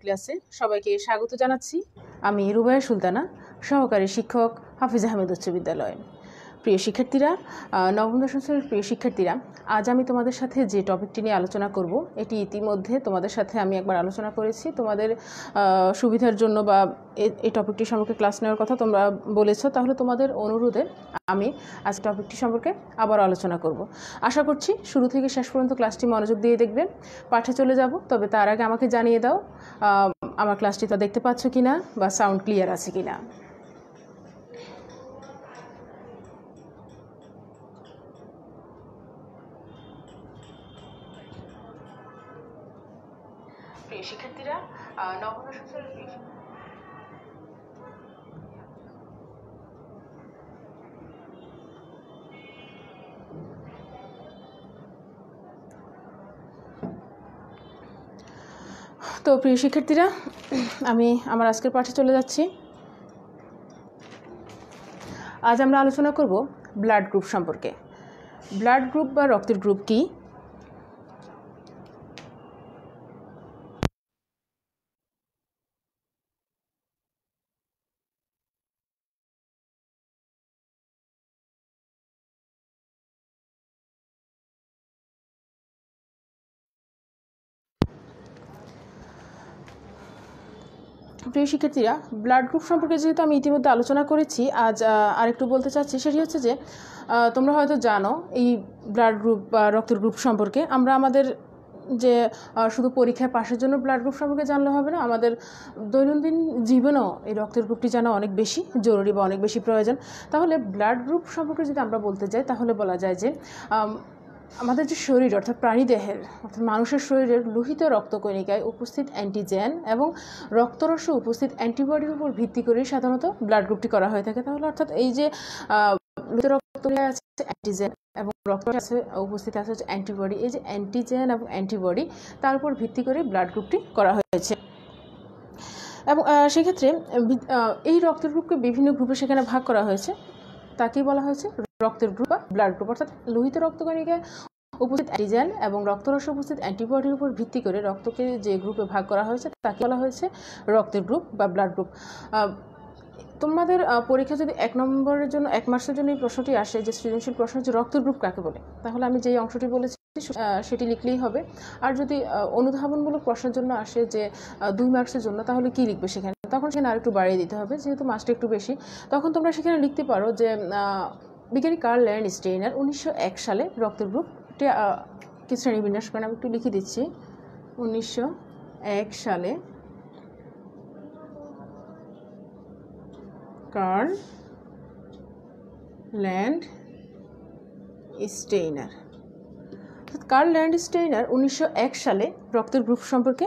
ক্লাসে সবাইকে স্বাগত জানাচ্ছি। আমি রুবাইয়া সুলতানা, সহকারী শিক্ষক, হাফিজ আহমেদ উচ্চ বিদ্যালয়। প্রিয় শিক্ষার্থীরা, নবম দশম শ্রেণীর প্রিয় শিক্ষার্থীরা, আজ আমি তোমাদের সাথে যে টপিকটি নিয়ে আলোচনা করব এটি ইতিমধ্যে তোমাদের সাথে আমি একবার আলোচনা করেছি। তোমাদের সুবিধার জন্য বা এই টপিকটি সম্পর্কে ক্লাস নেওয়ার কথা তোমরা বলেছো, তাহলে তোমাদের অনুরোধে আমি আজ টপিকটি সম্পর্কে আবার আলোচনা করব। আশা করছি শুরু থেকে শেষ পর্যন্ত ক্লাসটি মনোযোগ দিয়ে দেখবে। পাঠে চলে যাব, তবে তার আগে আমাকে জানিয়ে দাও আমার ক্লাসটি তো দেখতে পাচ্ছ কিনা বা সাউন্ড ক্লিয়ার আছে কিনা। প্রিয় শিক্ষার্থীরা, নবম দশম শ্রেণীর তো প্রিয় শিক্ষার্থীরা, আমি আমার আজকের পাঠে চলে যাচ্ছি। আজ আমরা আলোচনা করব ব্লাড গ্রুপ সম্পর্কে। ব্লাড গ্রুপ বা রক্তের গ্রুপ কি? প্রিয় শিক্ষার্থীরা, ব্লাড গ্রুপ সম্পর্কে যেহেতু আমি ইতিমধ্যে আলোচনা করেছি, আজ আরেকটু বলতে চাচ্ছি। সেটি হচ্ছে যে তোমরা হয়তো জানো এই ব্লাড গ্রুপ বা রক্তের গ্রুপ সম্পর্কে। আমরা আমাদের যে শুধু পরীক্ষায় পাশের জন্য ব্লাড গ্রুপ সম্পর্কে জানলে হবে না, আমাদের দৈনন্দিন জীবনেও এই রক্তের গ্রুপটি জানা অনেক বেশি জরুরি বা অনেক বেশি প্রয়োজন। তাহলে ব্লাড গ্রুপ সম্পর্কে যদি আমরা বলতে যাই, তাহলে বলা যায় যে আমাদের যে শরীর অর্থাৎ প্রাণীদেহের অর্থাৎ মানুষের শরীরের লোহিত রক্তকণিকায় উপস্থিত অ্যান্টিজেন এবং রক্তরসে উপস্থিত অ্যান্টিবডির উপর ভিত্তি করেই সাধারণত ব্লাড গ্রুপটি করা হয়ে থাকে। তাহলে অর্থাৎ এই যে লোহিত রক্তকণিকায় আছে অ্যান্টিজেন এবং রক্তরসে উপস্থিত আছে হচ্ছে অ্যান্টিবডি, এই যে অ্যান্টিজেন এবং অ্যান্টিবডি তার উপর ভিত্তি করে ব্লাড গ্রুপটি করা হয়েছে। এবং সেক্ষেত্রে এই রক্তের গ্রুপকে বিভিন্ন গ্রুপে সেখানে ভাগ করা হয়েছে। তাকেই বলা হয়েছে রক্তের গ্রুপ বা ব্লাড গ্রুপ। অর্থাৎ লোহিত রক্তকণিকায় উপস্থিত অ্যান্টিজেন এবং রক্তরসে উপস্থিত অ্যান্টিবডির উপর ভিত্তি করে রক্তকে যে গ্রুপে ভাগ করা হয়েছে তাকে বলা হয়েছে রক্তের গ্রুপ বা ব্লাড গ্রুপ। তোমাদের পরীক্ষা যদি 1 নম্বরের জন্য 1 মার্কসের জন্য এই প্রশ্নটি আসে যে সৃজনশীল প্রশ্ন হচ্ছে রক্তের গ্রুপ কাকে বলে, তাহলে আমি যেই অংশটি বলেছি সেটি লিখলেই হবে। আর যদি অনুধাবনমূলক প্রশ্নের জন্য আসে যে 2 মার্কসের জন্য, তাহলে কি লিখবে সেখানে, তখন সেখানে আরেকটু বাড়িয়ে দিতে হবে, যেহেতু মার্কসটা একটু বেশি। তখন তোমরা সেখানে লিখতে পারো যে বিজ্ঞানী কার্ল ল্যান্ডস্টেইনার 1901 সালে রক্তের গ্রুপটি কি শ্রেণীবিন্যাস করেন। আমি একটু লিখে দিচ্ছি। 1901 সালে কার্ল ল্যান্ডস্টেইনার 1901 সালে রক্তের গ্রুপ সম্পর্কে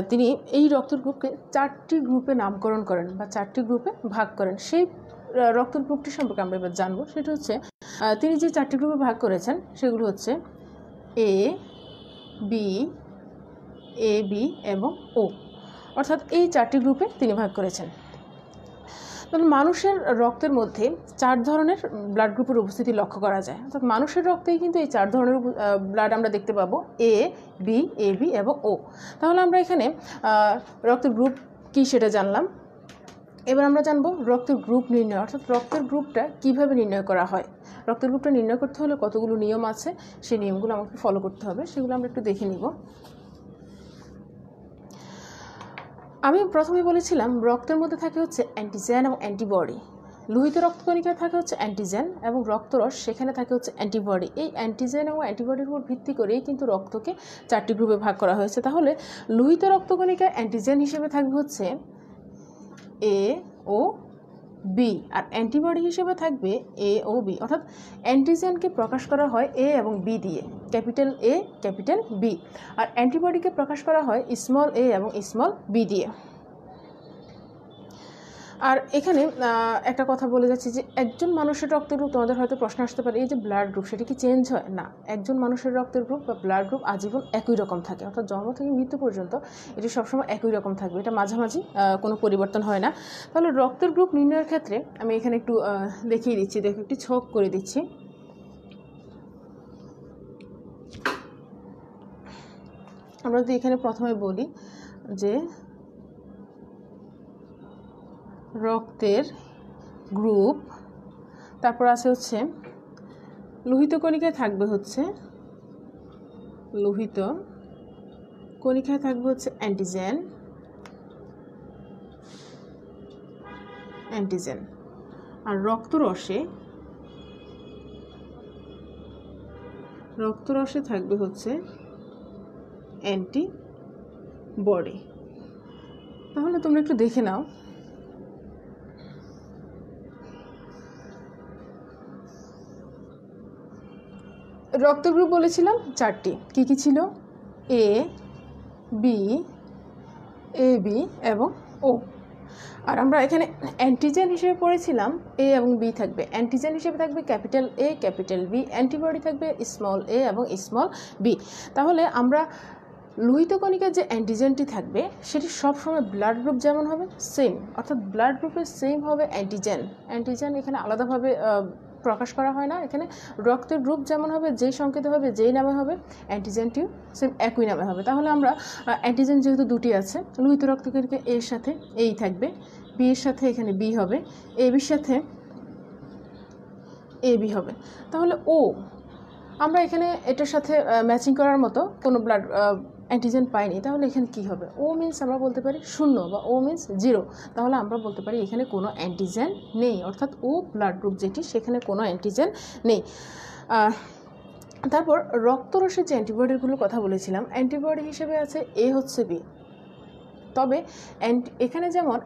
তিনি এই রক্তের গ্রুপকে 4টি গ্রুপে নামকরণ করেন বা 4টি গ্রুপে ভাগ করেন। সেই রক্তের গ্রুপটি সম্পর্কে আমরা এবার জানবো। সেটা হচ্ছে তিনি যে 4টি গ্রুপে ভাগ করেছেন সেগুলো হচ্ছে এ, বি এবং ও। অর্থাৎ এই 4টি গ্রুপে তিনি ভাগ করেছেন। তাহলে মানুষের রক্তের মধ্যে 4 ধরনের ব্লাড গ্রুপের উপস্থিতি লক্ষ্য করা যায়। অর্থাৎ মানুষের রক্তেই কিন্তু এই 4 ধরনের ব্লাড আমরা দেখতে পাবো, এ, বি এবং ও। তাহলে আমরা এখানে রক্তের গ্রুপ কি সেটা জানলাম। এবার আমরা জানবো রক্তের গ্রুপ নির্ণয়, অর্থাৎ রক্তের গ্রুপটা কিভাবে নির্ণয় করা হয়। রক্তের গ্রুপটা নির্ণয় করতে হলে কতগুলো নিয়ম আছে, সেই নিয়মগুলো আমাকে ফলো করতে হবে, সেগুলো আমরা একটু দেখে নিব। আমি প্রথমে বলেছিলাম রক্তের মধ্যে থাকে হচ্ছে অ্যান্টিজেন এবং অ্যান্টিবডি। লোহিত রক্তকণিকায় থাকে হচ্ছে অ্যান্টিজেন এবং রক্তরস, সেখানে থাকে হচ্ছে অ্যান্টিবডি। এই অ্যান্টিজেন এবং অ্যান্টিবডির উপর ভিত্তি করেই কিন্তু রক্তকে 4টি গ্রুপে ভাগ করা হয়েছে। তাহলে লোহিত রক্তকণিকায় অ্যান্টিজেন হিসেবে থাকবে হচ্ছে এ ও বি, আর অ্যান্টিবডি হিসেবে থাকবে এ ও বি। অর্থাৎ অ্যান্টিজেনকে প্রকাশ করা হয় এ এবং বি দিয়ে, ক্যাপিটাল এ ক্যাপিটাল বি, আর অ্যান্টিবডিকে প্রকাশ করা হয় স্মল এ এবং স্মল বি দিয়ে। আর এখানে একটা কথা বলে যাচ্ছি যে একজন মানুষের রক্তের গ্রুপ, তোমাদের হয়তো প্রশ্ন আসতে পারে এই যে ব্লাড গ্রুপ সেটা কি চেঞ্জ হয়? না, একজন মানুষের রক্তের গ্রুপ বা ব্লাড গ্রুপ আজীবন একই রকম থাকে। অর্থাৎ জন্ম থেকে মৃত্যু পর্যন্ত এটি সবসময় একই রকম থাকবে, এটা মাঝামাঝি কোনো পরিবর্তন হয় না। তাহলে রক্তের গ্রুপ নির্ণয়ের ক্ষেত্রে আমি এখানে একটু দেখিয়ে দিচ্ছি, দেখো একটি ছক করে দিচ্ছি। আমরা যদি এখানে প্রথমে বলি যে রক্তের গ্রুপ, তারপর আছে হচ্ছে লোহিত কণিকায় থাকবে হচ্ছে লোহিত কণিকায় থাকবে হচ্ছে অ্যান্টিজেন, আর রক্তরসে থাকবে হচ্ছে অ্যান্টিবডি। তাহলে তোমরা একটু দেখে নাও, রক্ত গ্রুপ বলেছিলাম 4টি, কি ছিল? এ বি এবং ও। আর আমরা এখানে অ্যান্টিজেন হিসেবে পড়েছিলাম এ এবং বি থাকবে, অ্যান্টিজেন হিসেবে থাকবে capital A capital B, antibody থাকবে স্মল এ এবং স্মল বি। তাহলে আমরা লোহিত কণিকার যে অ্যান্টিজেনটি থাকবে সেটি সবসময় ব্লাড গ্রুপ যেমন হবে সেম, অর্থাৎ ব্লাড গ্রুপের সেম হবে অ্যান্টিজেন এখানে আলাদাভাবে প্রকাশ করা হয় না। এখানে রক্তের গ্রুপ যেমন হবে, যেই সংকেতে হবে, যেই নামে হবে, অ্যান্টিজেনটিও সেম একই নামে হবে। তাহলে আমরা অ্যান্টিজেন যেহেতু দুটি আছে, লোহিত রক্তকণিকা এর সাথে এই থাকবে, বি এর সাথে এখানে বি হবে, এ বির সাথে এ বি হবে। তাহলে ও, আমরা এখানে এটার সাথে ম্যাচিং করার মতো কোনো ব্লাড অ্যান্টিজেন পাইনি, তাহলে এখানে কি হবে? ও মিনস আমরা বলতে পারি 0 বা ও মিনস 0। তাহলে আমরা বলতে পারি এখানে কোনো অ্যান্টিজেন নেই, অর্থাৎ ও ব্লাড গ্রুপ যেটি সেখানে কোনো অ্যান্টিজেন নেই। তারপর রক্তরসের যে অ্যান্টিবডিগুলোর কথা বলেছিলাম, অ্যান্টিবডি হিসেবে আছে এ হচ্ছে বি, তবে এখানে যেমন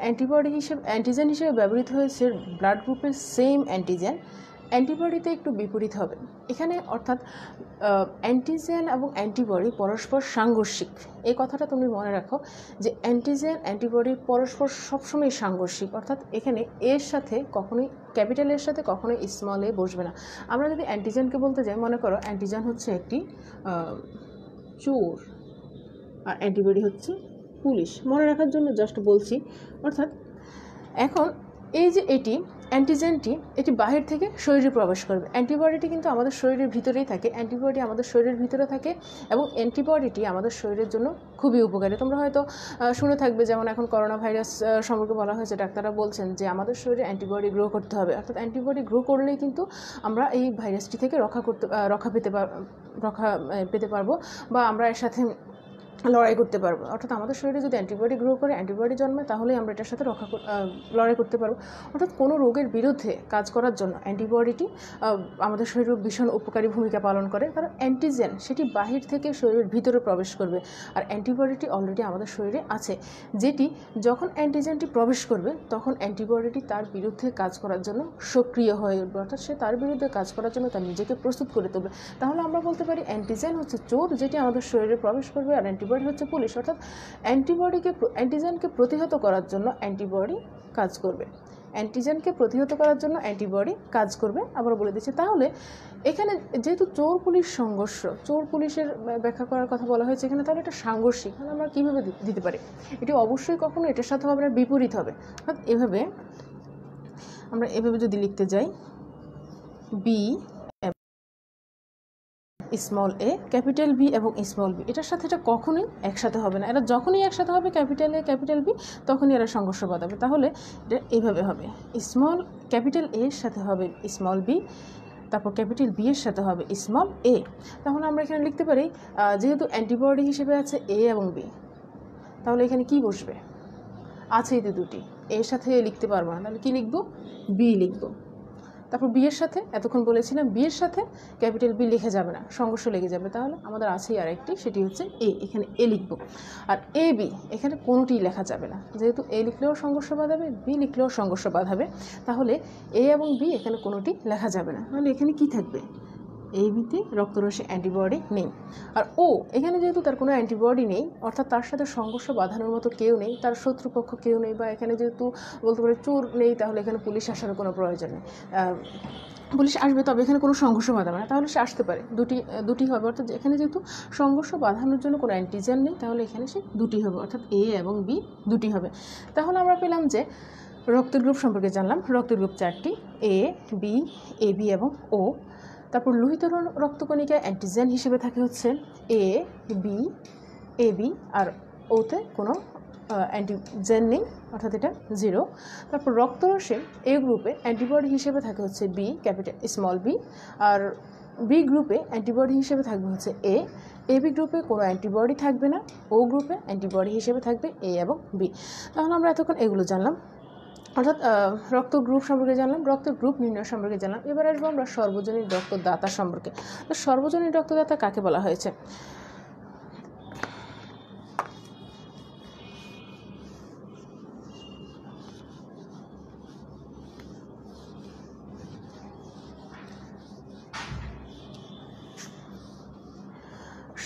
অ্যান্টিজেন হিসেবে ব্যবহৃত হয়েছে ব্লাড গ্রুপের সেম অ্যান্টিবডিতে একটু বিপরীত হবে এখানে, অর্থাৎ অ্যান্টিজেন এবং অ্যান্টিবডি পরস্পর সাংঘর্ষিক। এই কথাটা তুমি মনে রাখো যে অ্যান্টিজেন অ্যান্টিবডি পরস্পর সবসময় সাংঘর্ষিক, অর্থাৎ এখানে এর সাথে কখনোই ক্যাপিটাল এর সাথে কখনোই স্মল এ বসবে না। আমরা যদি অ্যান্টিজেনকে বলতে যাই, মনে করো অ্যান্টিজেন হচ্ছে একটি চোর আর অ্যান্টিবডি হচ্ছে পুলিশ, মনে রাখার জন্য জাস্ট বলছি। অর্থাৎ এখন এই যে অ্যান্টিজেনটি এটি বাহির থেকে শরীরে প্রবেশ করবে, অ্যান্টিবডিটি কিন্তু আমাদের শরীরের ভিতরেই থাকে, অ্যান্টিবডি আমাদের শরীরের ভিতরে থাকে এবং অ্যান্টিবডিটি আমাদের শরীরের জন্য খুবই উপকারী। তোমরা হয়তো শুনে থাকবে, যেমন এখন করোনা ভাইরাস সম্পর্কে বলা হয়েছে, ডাক্তাররা বলছেন যে আমাদের শরীরে অ্যান্টিবডি গ্রো করতে হবে, অর্থাৎ অ্যান্টিবডি গ্রো করলেই কিন্তু আমরা এই ভাইরাসটি থেকে রক্ষা পেতে পারবো বা আমরা এর সাথে লড়াই করতে পারবো। অর্থাৎ আমাদের শরীরে যদি অ্যান্টিবডি গ্রো করে, অ্যান্টিবডি জন্মায়, তাহলেই আমরা এটার সাথে লড়াই করতে পারবো। অর্থাৎ কোনো রোগের বিরুদ্ধে কাজ করার জন্য অ্যান্টিবডিটি আমাদের শরীরে ভীষণ উপকারী ভূমিকা পালন করে, কারণ অ্যান্টিজেন সেটি বাহির থেকে শরীরের ভিতরে প্রবেশ করবে, আর অ্যান্টিবডিটি অলরেডি আমাদের শরীরে আছে, যেটি যখন অ্যান্টিজেনটি প্রবেশ করবে তখন অ্যান্টিবডিটি তার বিরুদ্ধে কাজ করার জন্য সক্রিয় হয়ে উঠবে, অর্থাৎ সে তার বিরুদ্ধে কাজ করার জন্য তার নিজেকে প্রস্তুত করে তুলবে। তাহলে আমরা বলতে পারি অ্যান্টিজেন হচ্ছে চোর, যেটি আমাদের শরীরে প্রবেশ করবে, আর অ্যান্টিবডি হচ্ছে পুলিশ, অর্থাৎ অ্যান্টিজেনকে প্রতিহত করার জন্য অ্যান্টিবডি কাজ করবে, আবার বলে দিচ্ছি। তাহলে এখানে যেহেতু চোর পুলিশ সংঘর্ষ, চোর পুলিশের ব্যাখ্যা করার কথা বলা হয়েছে এখানে, তাহলে এটা সাংঘর্ষিক, তাহলে আমরা কীভাবে দিতে পারি? এটি অবশ্যই কখনো এটার সাথে হবে না, বিপরীত হবে। অর্থাৎ আমরা এভাবে যদি লিখতে যাই, বি স্মল এ, ক্যাপিটাল বি এবং স্মল বি, এটার সাথে এটা কখনোই একসাথে হবে না। এরা যখনই একসাথে হবে ক্যাপিটাল এ ক্যাপিটাল বি, তখনই এরা সংঘর্ষ বাঁধাবে। তাহলে এটা এইভাবে হবে, ক্যাপিটাল এর সাথে হবে স্মল বি, তারপর ক্যাপিটাল বি এর সাথে হবে স্মল এ। তাহলে আমরা এখানে লিখতে পারি, যেহেতু অ্যান্টিবডি হিসেবে আছে এ এবং বি, তাহলে এখানে কি বসবে? আছে এই দুটি, এর সাথে লিখতে পারবো না, তাহলে কি লিখবো? বি লিখবো। তারপর বি এর সাথে, এতক্ষণ বলেছিলাম বি এর সাথে ক্যাপিটাল বি লিখে যাবে না, সংঘর্ষ লেগে যাবে, তাহলে আমাদের আছেই আরেকটি, সেটি হচ্ছে এ, এখানে এ লিখবো। আর এ বি এখানে কোনোটি লেখা যাবে না, যেহেতু এ লিখলেও সংঘর্ষ বাঁধাবে, বি লিখলেও সংঘর্ষ বাঁধাবে, তাহলে এ এবং বি এখানে কোনোটি লেখা যাবে না। তাহলে এখানে কি থাকবে? এ বিতে রক্তরসে অ্যান্টিবডি নেই। আর ও, এখানে যেহেতু তার কোনো অ্যান্টিবডি নেই, অর্থাৎ তার সাথে সংঘর্ষ বাঁধানোর মতো কেউ নেই, তার শত্রুপক্ষ কেউ নেই, বা এখানে যেহেতু বলতে পারে চোর নেই, তাহলে এখানে পুলিশ আসার কোনো প্রয়োজন নেই। পুলিশ আসবে, তবে এখানে কোনো সংঘর্ষ বাঁধাবে না, তাহলে সে আসতে পারে, দুটি হবে। অর্থাৎ এখানে যেহেতু সংঘর্ষ বাঁধানোর জন্য কোনো অ্যান্টিজেন নেই, তাহলে এখানে সে দুটি হবে, অর্থাৎ এ এবং বি দুটি হবে। তাহলে আমরা পেলাম যে রক্তের গ্রুপ সম্পর্কে জানলাম, রক্তের গ্রুপ 4টি, এ বি, এ বি এবং ও। তারপর লোহিত রক্তকণিকায় অ্যান্টিজেন হিসেবে থাকে হচ্ছে এ বি, আর ওতে কোনো অ্যান্টিজেন নেই, অর্থাৎ এটা 0। তারপর রক্তরসে এ গ্রুপে অ্যান্টিবডি হিসেবে থাকে হচ্ছে বি, ক্যাপিটাল স্মল বি, আর বি গ্রুপে অ্যান্টিবডি হিসেবে থাকবে হচ্ছে এ। এবি গ্রুপে কোনো অ্যান্টিবডি থাকবে না, ও গ্রুপে অ্যান্টিবডি হিসেবে থাকবে এ এবং বি। তাহলে আমরা এতক্ষণ এগুলো জানলাম, অর্থাৎ রক্ত গ্রুপ সম্পর্কে জানলাম, রক্তের গ্রুপ নির্ণয় সম্পর্কে জানলাম। এবার আসবো আমরা সর্বজনীন রক্তদাতা সম্পর্কে। তো সর্বজনীন রক্তদাতা কাকে বলা হয়েছে?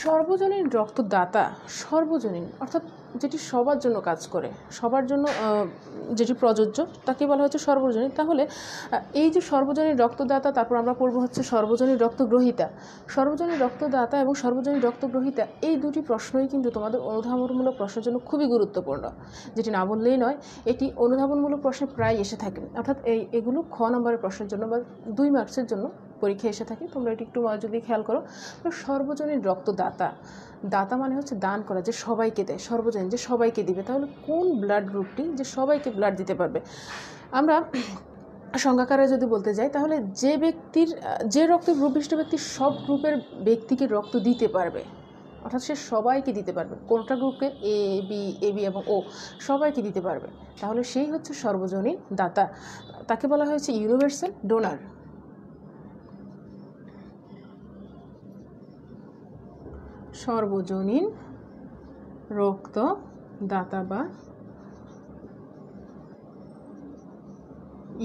সর্বজনীন রক্তদাতা, সর্বজনীন অর্থাৎ যেটি সবার জন্য কাজ করে, সবার জন্য যেটি প্রযোজ্য, তাকে বলা হচ্ছে সর্বজনীন। তাহলে এই যে সর্বজনীন রক্তদাতা, তারপর আমরা পড়বো হচ্ছে সর্বজনীন রক্তগ্রহীতা। সর্বজনীন রক্তদাতা এবং সর্বজনীন রক্তগ্রহীতা এই দুটি প্রশ্নই কিন্তু তোমাদের অনুধাবনমূলক প্রশ্নের জন্য খুবই গুরুত্বপূর্ণ, যেটি না বললেই নয়। এটি অনুধাবনমূলক প্রশ্নে প্রায় এসে থাকে, অর্থাৎ এগুলো খ নম্বরের প্রশ্নের জন্য বা 2 মার্কসের জন্য পরীক্ষা এসে থাকে। তোমরা এটি একটু যদি খেয়াল করো। তো সর্বজনীন রক্তদাতা, দাতা মানে হচ্ছে দান করা, যে সবাইকে দেয়, সর্বজনীন যে সবাইকে দিবে। তাহলে কোন ব্লাড গ্রুপটি যে সবাইকে ব্লাড দিতে পারবে? আমরা সংজ্ঞাকারে যদি বলতে যাই, তাহলে যে ব্যক্তির, যে রক্ত গ্রুপ বিশিষ্ট ব্যক্তি সব গ্রুপের ব্যক্তিকে রক্ত দিতে পারবে, অর্থাৎ সে সবাইকে দিতে পারবে, কোনটা গ্রুপকে এ বি এবং ও সবাইকে দিতে পারবে, তাহলে সেই হচ্ছে সর্বজনীন দাতা। তাকে বলা হয়েছে ইউনিভার্সাল ডোনার। সর্বজনীন রক্তদাতা বা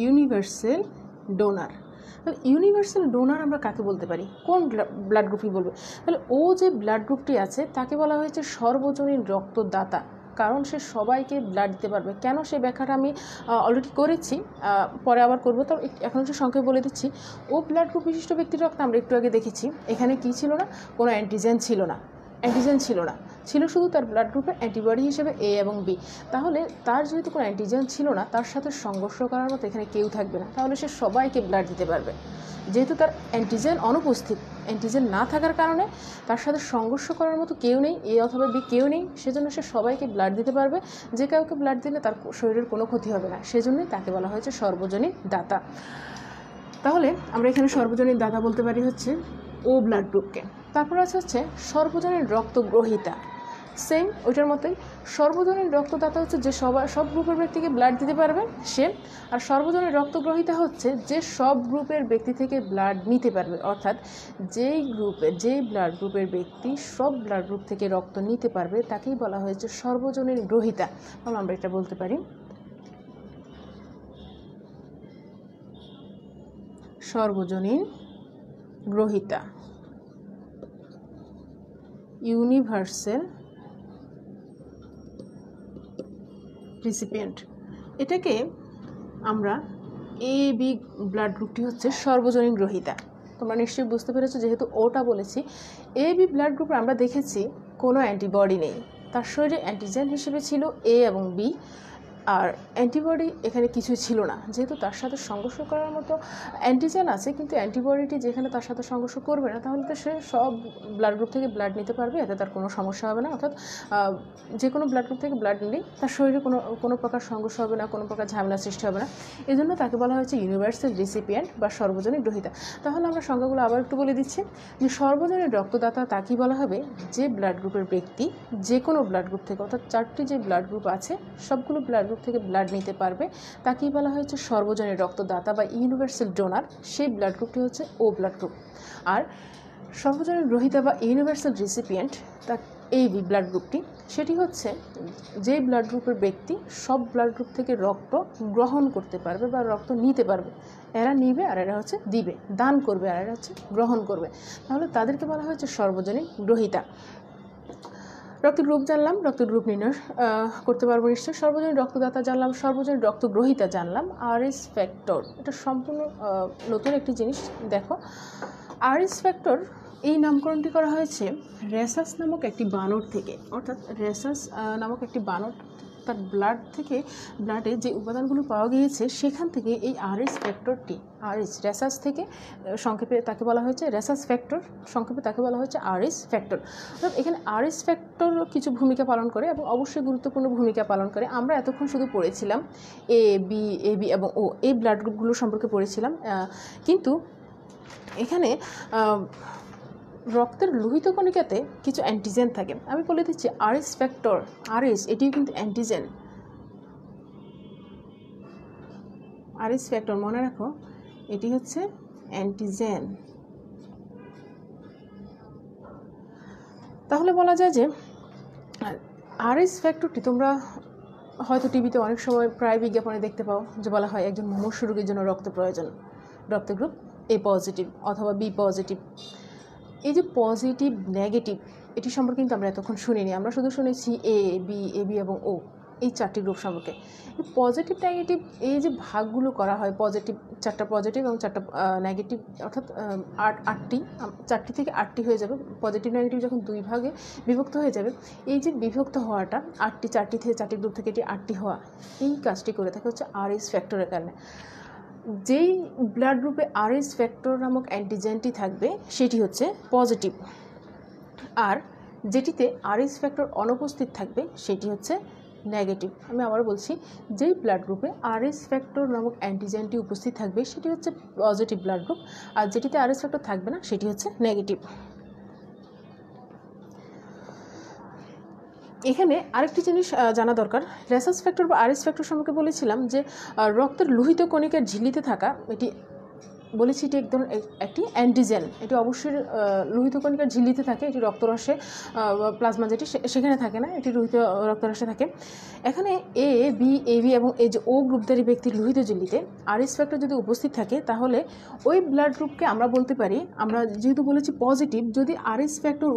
ইউনিভার্সাল ডোনার। তাহলে ইউনিভার্সাল ডোনার আমরা কাকে বলতে পারি? কোন ব্লাড গ্রুপই বলবে? তাহলে ও যে ব্লাড গ্রুপটি আছে তাকে বলা হয়েছে সর্বজনীন রক্তদাতা, কারণ সে সবাইকে ব্লাড দিতে পারবে। কেন, সে ব্যাখ্যাটা আমি অলরেডি করেছি, পরে আবার করবো। তো এখন একটু সংক্ষেপে বলে দিচ্ছি। ও ব্লাড গ্রুপ বিশিষ্ট ব্যক্তির রক্ত আমরা একটু আগে দেখেছি, এখানে কি ছিল না, কোনো অ্যান্টিজেন ছিল না, ছিল শুধু তার ব্লাড গ্রুপের অ্যান্টিবডি হিসেবে এ এবং বি। তাহলে তার যেহেতু কোনো অ্যান্টিজেন ছিল না, তার সাথে সংঘর্ষ করার মতো এখানে কেউ থাকবে না, তাহলে সে সবাইকে ব্লাড দিতে পারবে। যেহেতু তার অ্যান্টিজেন অনুপস্থিত, অ্যান্টিজেন না থাকার কারণে তার সাথে সংঘর্ষ করার মতো কেউ নেই, এ অথবা বি কেউ নেই, সেজন্য সে সবাইকে ব্লাড দিতে পারবে। যে কাউকে ব্লাড দিলে তার শরীরের কোনো ক্ষতি হবে না, সেজন্যই তাকে বলা হয়েছে সর্বজনীন দাতা। তাহলে আমরা এখানে সর্বজনীন দাতা বলতে পারি হচ্ছে ও ব্লাড গ্রুপকে। তারপর হচ্ছে সর্বজনীন রক্তগ্রহীতা, সেম ওইটার মতোই। সর্বজনীন রক্তদাতা হচ্ছে যে সব গ্রুপের ব্যক্তিকে ব্লাড দিতে পারবে সে, আর সর্বজনীন রক্তগ্রহীতা হচ্ছে যে সব গ্রুপের ব্যক্তি থেকে ব্লাড নিতে পারবে, অর্থাৎ যেই ব্লাড গ্রুপের ব্যক্তি সব ব্লাড গ্রুপ থেকে রক্ত নিতে পারবে তাকেই বলা হয়েছে সর্বজনীন গ্রহীতা। তাহলে আমরা এটা বলতে পারি সর্বজনীন গ্রহীতা, ইউনিভার্সাল রিসিপিয়েন্ট। এটাকে আমরা এ বি ব্লাড গ্রুপটি হচ্ছে সর্বজনীন গ্রহীতা। তোমরা নিশ্চয়ই বুঝতে পেরেছো, যেহেতু ওটা বলেছি। এ বি ব্লাড গ্রুপে আমরা দেখেছি কোনো অ্যান্টিবডি নেই, তার শরীরে অ্যান্টিজেন হিসেবে ছিল এ এবং বি, আর অ্যান্টিবডি এখানে কিছুই ছিল না। যেহেতু তার সাথে সংঘর্ষ করার মতো অ্যান্টিজেন আছে, কিন্তু অ্যান্টিবডিটি যেখানে তার সাথে সংঘর্ষ করবে না, তাহলে তো সে সব ব্লাড গ্রুপ থেকে ব্লাড নিতে পারবে, এতে তার কোনো সমস্যা হবে না। অর্থাৎ যে কোনো ব্লাড গ্রুপ থেকে ব্লাড নিলেই তার শরীরে কোনো প্রকার সংঘর্ষ হবে না, কোনো প্রকার ঝামেলা সৃষ্টি হবে না। এই জন্য তাকে বলা হয়েছে ইউনিভার্সাল রিসিপিয়েন্ট বা সর্বজনীন গ্রহীতা। তাহলে আমরা সংজ্ঞাগুলো আবার একটু বলে দিচ্ছি, যে সর্বজনীন রক্তদাতা তাকেই বলা হবে যে ব্লাড গ্রুপের ব্যক্তি যে কোনো ব্লাড গ্রুপ থেকে, অর্থাৎ 4টি যে ব্লাড গ্রুপ আছে সবগুলো ব্লাড গ্রুপ থেকে ব্লাড নিতে পারবে, তাকেই বলা হয়েছে সর্বজনীন রক্তদাতা বা ইউনিভার্সাল ডোনার। সেই ব্লাড গ্রুপটি হচ্ছে ও ব্লাড গ্রুপ। আর সর্বজনীন গ্রহীতা বা ইউনিভার্সাল রিসিপিয়েন্ট তা এই ব্লাড গ্রুপটি, সেটি হচ্ছে যে ব্লাড গ্রুপের ব্যক্তি সব ব্লাড গ্রুপ থেকে রক্ত গ্রহণ করতে পারবে বা রক্ত নিতে পারবে। এরা নিবে আর এরা হচ্ছে দিবে, দান করবে আর এরা হচ্ছে গ্রহণ করবে। তাহলে তাদেরকে বলা হয়েছে সর্বজনীন গ্রহীতা। রক্তের গ্রুপ জানলাম, রক্তের গ্রুপ নির্ণয় করতে পারবো নিশ্চয়ই। সর্বজনীন রক্তদাতা জানলাম, সর্বজনীন রক্তগ্রহীতা জানলাম। আরএস ফ্যাক্টর, এটা সম্পূর্ণ নতুন একটি জিনিস। দেখো, আরএস ফ্যাক্টর এই নামকরণটি করা হয়েছে রেসাস নামক একটি বানর থেকে, অর্থাৎ রেসাস নামক একটি বানর তার ব্লাডে যে উপাদানগুলো পাওয়া গিয়েছে সেখান থেকে এই আরএস ফ্যাক্টরটি, আরএস রেসাস থেকে সংক্ষেপে তাকে বলা হয়েছে রেসাস ফ্যাক্টর, সংক্ষেপে তাকে বলা হয়েছে আরএস ফ্যাক্টর। অর্থাৎ এখানে আরএস ফ্যাক্টর কিছু ভূমিকা পালন করে এবং অবশ্যই গুরুত্বপূর্ণ ভূমিকা পালন করে। আমরা এতক্ষণ শুধু পড়েছিলাম এবি এবং ও, এই ব্লাড গ্রুপগুলো সম্পর্কে পড়েছিলাম, কিন্তু এখানে রক্তের লোহিত কণিকাতে কিছু অ্যান্টিজেন থাকে। আমি বলে দিচ্ছি আরএস ফ্যাক্টর, আরএস এটিও কিন্তু অ্যান্টিজেন। আরএস ফ্যাক্টর মনে রাখো, এটি হচ্ছে অ্যান্টিজেন। তাহলে বলা যায় যে আরএস ফ্যাক্টরটি তোমরা হয়তো টিভিতে অনেক সময় প্রায় বিজ্ঞাপনে দেখতে পাও যে বলা হয় একজন মুমূর্ষ রোগীর জন্য রক্ত প্রয়োজন, রক্ত গ্রুপ এ পজিটিভ অথবা বি পজিটিভ। এই যে পজিটিভ নেগেটিভ এটি সম্পর্কে কিন্তু আমরা এতক্ষণ শুনিনি, আমরা শুধু শুনেছি এবি এবং ও, এই চারটি গ্রুপ সম্পর্কে। পজিটিভ নেগেটিভ এই যে ভাগগুলো করা হয়, পজিটিভ 4টা পজিটিভ এবং 4টা নেগেটিভ, অর্থাৎ 4টি থেকে 8টি হয়ে যাবে। পজিটিভ নেগেটিভ যখন 2 ভাগে বিভক্ত হয়ে যাবে, এই যে বিভক্ত হওয়াটা 4টি থেকে 4টি গ্রুপ থেকে এটি 8টি হওয়া, এই কাজটি করে থাকে হচ্ছে আরএস ফ্যাক্টরের কারণে। যেই ব্লাড গ্রুপে আরএস ফ্যাক্টর নামক অ্যান্টিজেনটি থাকবে সেটি হচ্ছে পজিটিভ, আর যেটিতে আরএস ফ্যাক্টর অনুপস্থিত থাকবে সেটি হচ্ছে নেগেটিভ। আমি আবার বলছি, যেই ব্লাড গ্রুপে আরএস ফ্যাক্টর নামক অ্যান্টিজেনটি উপস্থিত থাকবে সেটি হচ্ছে পজিটিভ ব্লাড গ্রুপ, আর যেটিতে আরএস ফ্যাক্টর থাকবে না সেটি হচ্ছে নেগেটিভ। এখানে আরেকটি জিনিস জানা দরকার, রেসাস ফ্যাক্টর বা আরএস ফ্যাক্টর সম্পর্কে বলেছিলাম যে রক্তের লোহিত কণিকার ঝিল্লিতে থাকা, এটি বলেছি এটি একটি অ্যান্টিজেন। এটি অবশ্যই লোহিত কণিকার ঝিল্লিতে থাকে, এটি রক্তরসে প্লাজমা যেটি সেখানে থাকে না, এটি লোহিত রক্তরসে থাকে। এখানে এবি এবং এই যে ও গ্রুপধারী ব্যক্তির লোহিত ঝিল্লিতে আরএস ফ্যাক্টর যদি উপস্থিত থাকে তাহলে ওই ব্লাড গ্রুপকে আমরা বলতে পারি, আমরা যেহেতু বলেছি পজিটিভ, যদি আরএস ফ্যাক্টর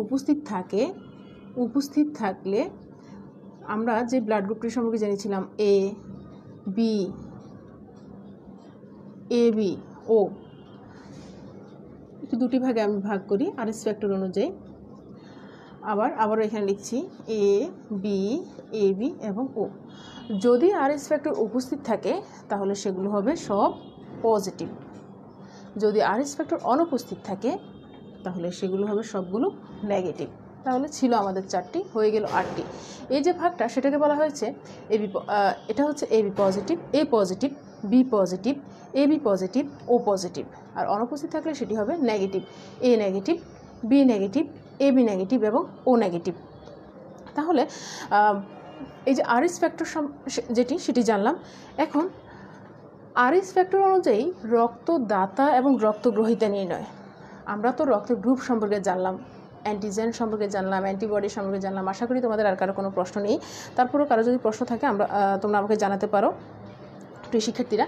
উপস্থিত থাকলে আমরা যে ব্লাড গ্রুপটি সম্পর্কে জেনেছিলাম এবি ও, একটু 2টি ভাগে আমি ভাগ করি আরএস ফ্যাক্টর অনুযায়ী। আবারও এখানে লিখছি এবি এবং ও। যদি আরএস ফ্যাক্টর উপস্থিত থাকে তাহলে সেগুলো হবে সব পজিটিভ, যদি আরএস ফ্যাক্টর অনুপস্থিত থাকে তাহলে সেগুলো হবে সবগুলো নেগেটিভ। তাহলে ছিল আমাদের 4টি, হয়ে গেল 8টি। এই যে ভাগটা সেটাকে বলা হয়েছে এটা হচ্ছে AB positive, A positive, B positive, AB positive, O positive, আর অনুপস্থিত থাকলে সেটি হবে negative, A negative, B negative, AB negative এবং ও নেগেটিভ। তাহলে এই যে আরএস ফ্যাক্টর সেটি জানলাম। এখন আরএস ফ্যাক্টর অনুযায়ী রক্তদাতা এবং রক্তগ্রহীতা নির্ণয়। আমরা তো রক্তের গ্রুপ সম্পর্কে জানলাম, অ্যান্টিজেন সম্পর্কে জানলাম, অ্যান্টিবডি সম্পর্কে জানলাম। আশা করি তোমাদের আর কারো কোনো প্রশ্ন নেই। তারপরেও কারো যদি প্রশ্ন থাকে তোমরা আমাকে জানাতে পারো। প্রিয় শিক্ষার্থীরা,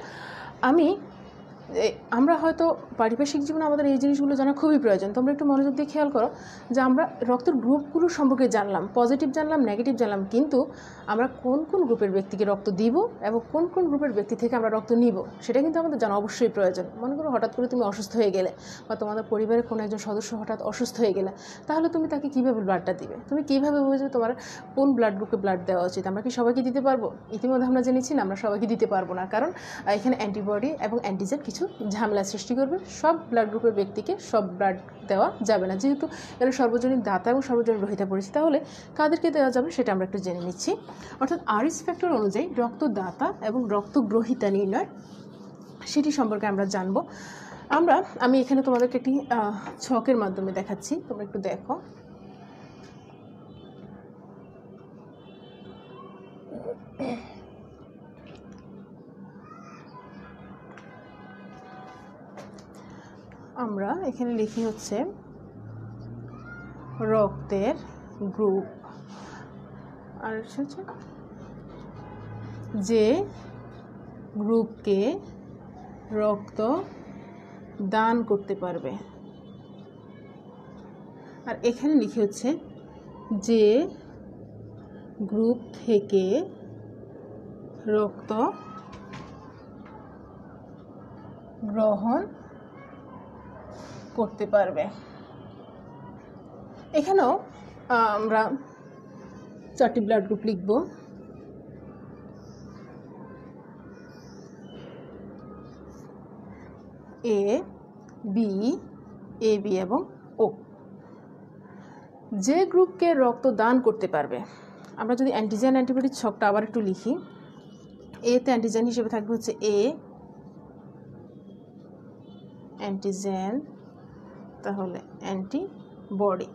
আমরা হয়তো পারিপার্শ্বিক জীবনে আমাদের এই জিনিসগুলো জানা খুবই প্রয়োজন। তোমরা একটু মনোযোগ দিয়ে খেয়াল করো যে আমরা রক্তের গ্রুপগুলো সম্পর্কে জানলাম, পজিটিভ জানলাম, নেগেটিভ জানলাম, কিন্তু আমরা কোন কোন গ্রুপের ব্যক্তিকে রক্ত দিব এবং কোন কোন গ্রুপের ব্যক্তি থেকে আমরা রক্ত নিব সেটা কিন্তু আমাদের জানা অবশ্যই প্রয়োজন। মনে করো হঠাৎ করে তুমি অসুস্থ হয়ে গেলে বা তোমাদের পরিবারের কোনো একজন সদস্য হঠাৎ অসুস্থ হয়ে গেলে, তাহলে তুমি তাকে কীভাবে ব্লাডটা দিবে? তুমি কীভাবে বুঝবে তোমার কোন ব্লাড গ্রুপে ব্লাড দেওয়া উচিত? আমরা কি সবাইকে দিতে পারবো? ইতিমধ্যে আমরা জেনেছি না, আমরা সবাইকে দিতে পারবো না, কারণ এখানে অ্যান্টিবডি এবং অ্যান্টিজেন কিছু ঝামেলা সৃষ্টি করবে। সব ব্লাড গ্রুপের ব্যক্তিকে সব ব্লাড দেওয়া যাবে না, যেহেতু এরা সর্বজনীন দাতা এবং সর্বজনীন গ্রহীতা পড়েছে। তাহলে কাদেরকে দেওয়া যাবে সেটা আমরা একটু জেনে নিচ্ছি। অর্থাৎ আরএস ফ্যাক্টর অনুযায়ী রক্তদাতা এবং রক্তগ্রহীতা নির্ণয় সেটি সম্পর্কে আমরা জানবো। আমি এখানে তোমাদেরকে একটি ছকের মাধ্যমে দেখাচ্ছি, তোমরা একটু দেখো। আমরা এখানে লিখি হচ্ছে রক্তের গ্রুপ, আর হচ্ছে যে গ্রুপকে রক্ত দান করতে পারবে, আর এখানে লিখে হচ্ছে যে গ্রুপ থেকে রক্ত গ্রহণ করতে পারবে। এখানেও আমরা 4টি ব্লাড গ্রুপ লিখব। এ বি, এ বি এবং ও। যে গ্রুপকে রক্ত দান করতে পারবে, আমরা যদি অ্যান্টিজেন অ্যান্টিবডির ছকটা আবার একটু লিখি, এতে অ্যান্টিজেন হিসেবে থাকবে হচ্ছে এ অ্যান্টিজেন, তাহলে অ্যান্টিবডি,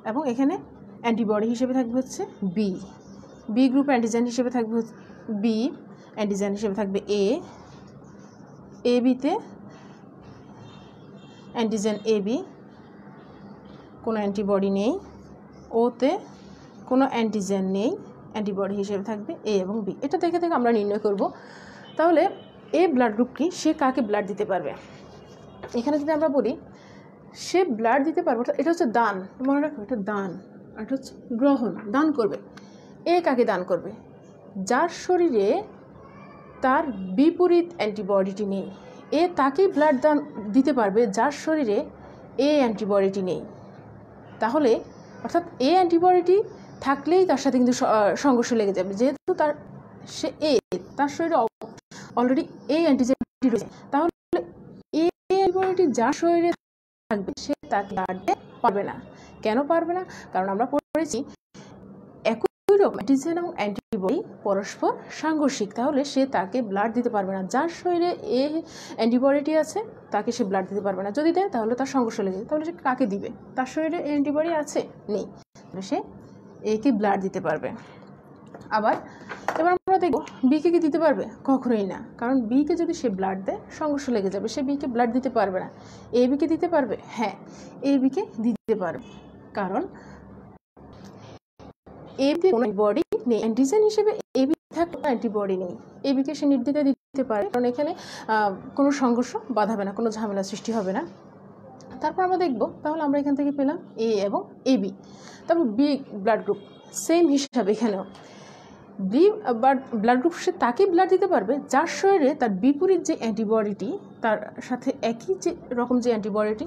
এবং এখানে অ্যান্টিবডি হিসেবে থাকবে হচ্ছে বি। বি গ্রুপ অ্যান্টিজেন হিসেবে থাকবে বি, অ্যান্টিজেন হিসেবে থাকবে এ, এ বিতে অ্যান্টিজেন এ বি, কোনো অ্যান্টিবডি নেই, ওতে কোনো অ্যান্টিজেন নেই, অ্যান্টিবডি হিসেবে থাকবে এ এবং বি। এটা দেখে দেখে আমরা নির্ণয় করব। তাহলে এ ব্লাড গ্রুপ কি, সে কাকে ব্লাড দিতে পারবে। এখানে যদি আমরা বলি সে ব্লাড দিতে পারবে, এটা হচ্ছে দান, মনে রাখো এটা দান, এটা হচ্ছে গ্রহণ, দান করবে। এ কাকে দান করবে, যার শরীরে তার বিপরীত অ্যান্টিবডিটি নেই। এ তাকেই ব্লাড দান দিতে পারবে যার শরীরে এ অ্যান্টিবডিটি নেই। তাহলে অর্থাৎ এ অ্যান্টিবডিটি থাকলেই তার সাথে কিন্তু সংঘর্ষ লেগে যাবে, যেহেতু তার শরীরে অলরেডি এ অ্যান্টিজেনটি রয়েছে। তাহলে এ অ্যান্টিবডিটি যার শরীরে থাকবে সে তাকে ব্লাড দিতে পারবে না। কেন পারবে না? কারণ আমরা পড়েছি একই রকম অ্যান্টিজেন এবং অ্যান্টিবডি পরস্পর সাংঘর্ষিক, তাহলে সে তাকে ব্লাড দিতে পারবে না। যার শরীরে এ অ্যান্টিবডিটি আছে তাকে সে ব্লাড দিতে পারবে না, যদি দেয় তাহলে তার সংঘর্ষ লেগে যায়। তাহলে সে কাকে দিবে, তার শরীরে অ্যান্টিবডি আছে নেই, সে একে ব্লাড দিতে পারবে। আবার এবার আমরা দেখব বিকে কি দিতে পারবে, কখনোই না, কারণ বিকে যদি সে ব্লাড দেয় সংঘর্ষ লেগে যাবে, সে বিকে ব্লাড দিতে পারবে না। এ বিকে দিতে পারবে, হ্যাঁ এ বিকে দিতে পারবে, কারণ এ বি কোনো বডি নেই, অ্যান্টিজেন হিসেবে এ বি থাকলে অ্যান্টিবডি নেই, এ বিকে সে নির্দ্বিধায় দিতে পারে, কারণ এখানে কোনো সংঘর্ষ বাধাবে না, কোনো ঝামেলা সৃষ্টি হবে না। তারপর আমরা দেখব, তাহলে আমরা এখান থেকে পেলাম এ এবং এ বি। তারপর বি ব্লাড গ্রুপ সেম হিসাবে এখানেও বি ব্লাড গ্রুপ সে তাকে ব্লাড দিতে পারবে যার শরীরে তার বিপরীত যে অ্যান্টিবডিটি, তার সাথে একই যে রকম যে অ্যান্টিবডিটি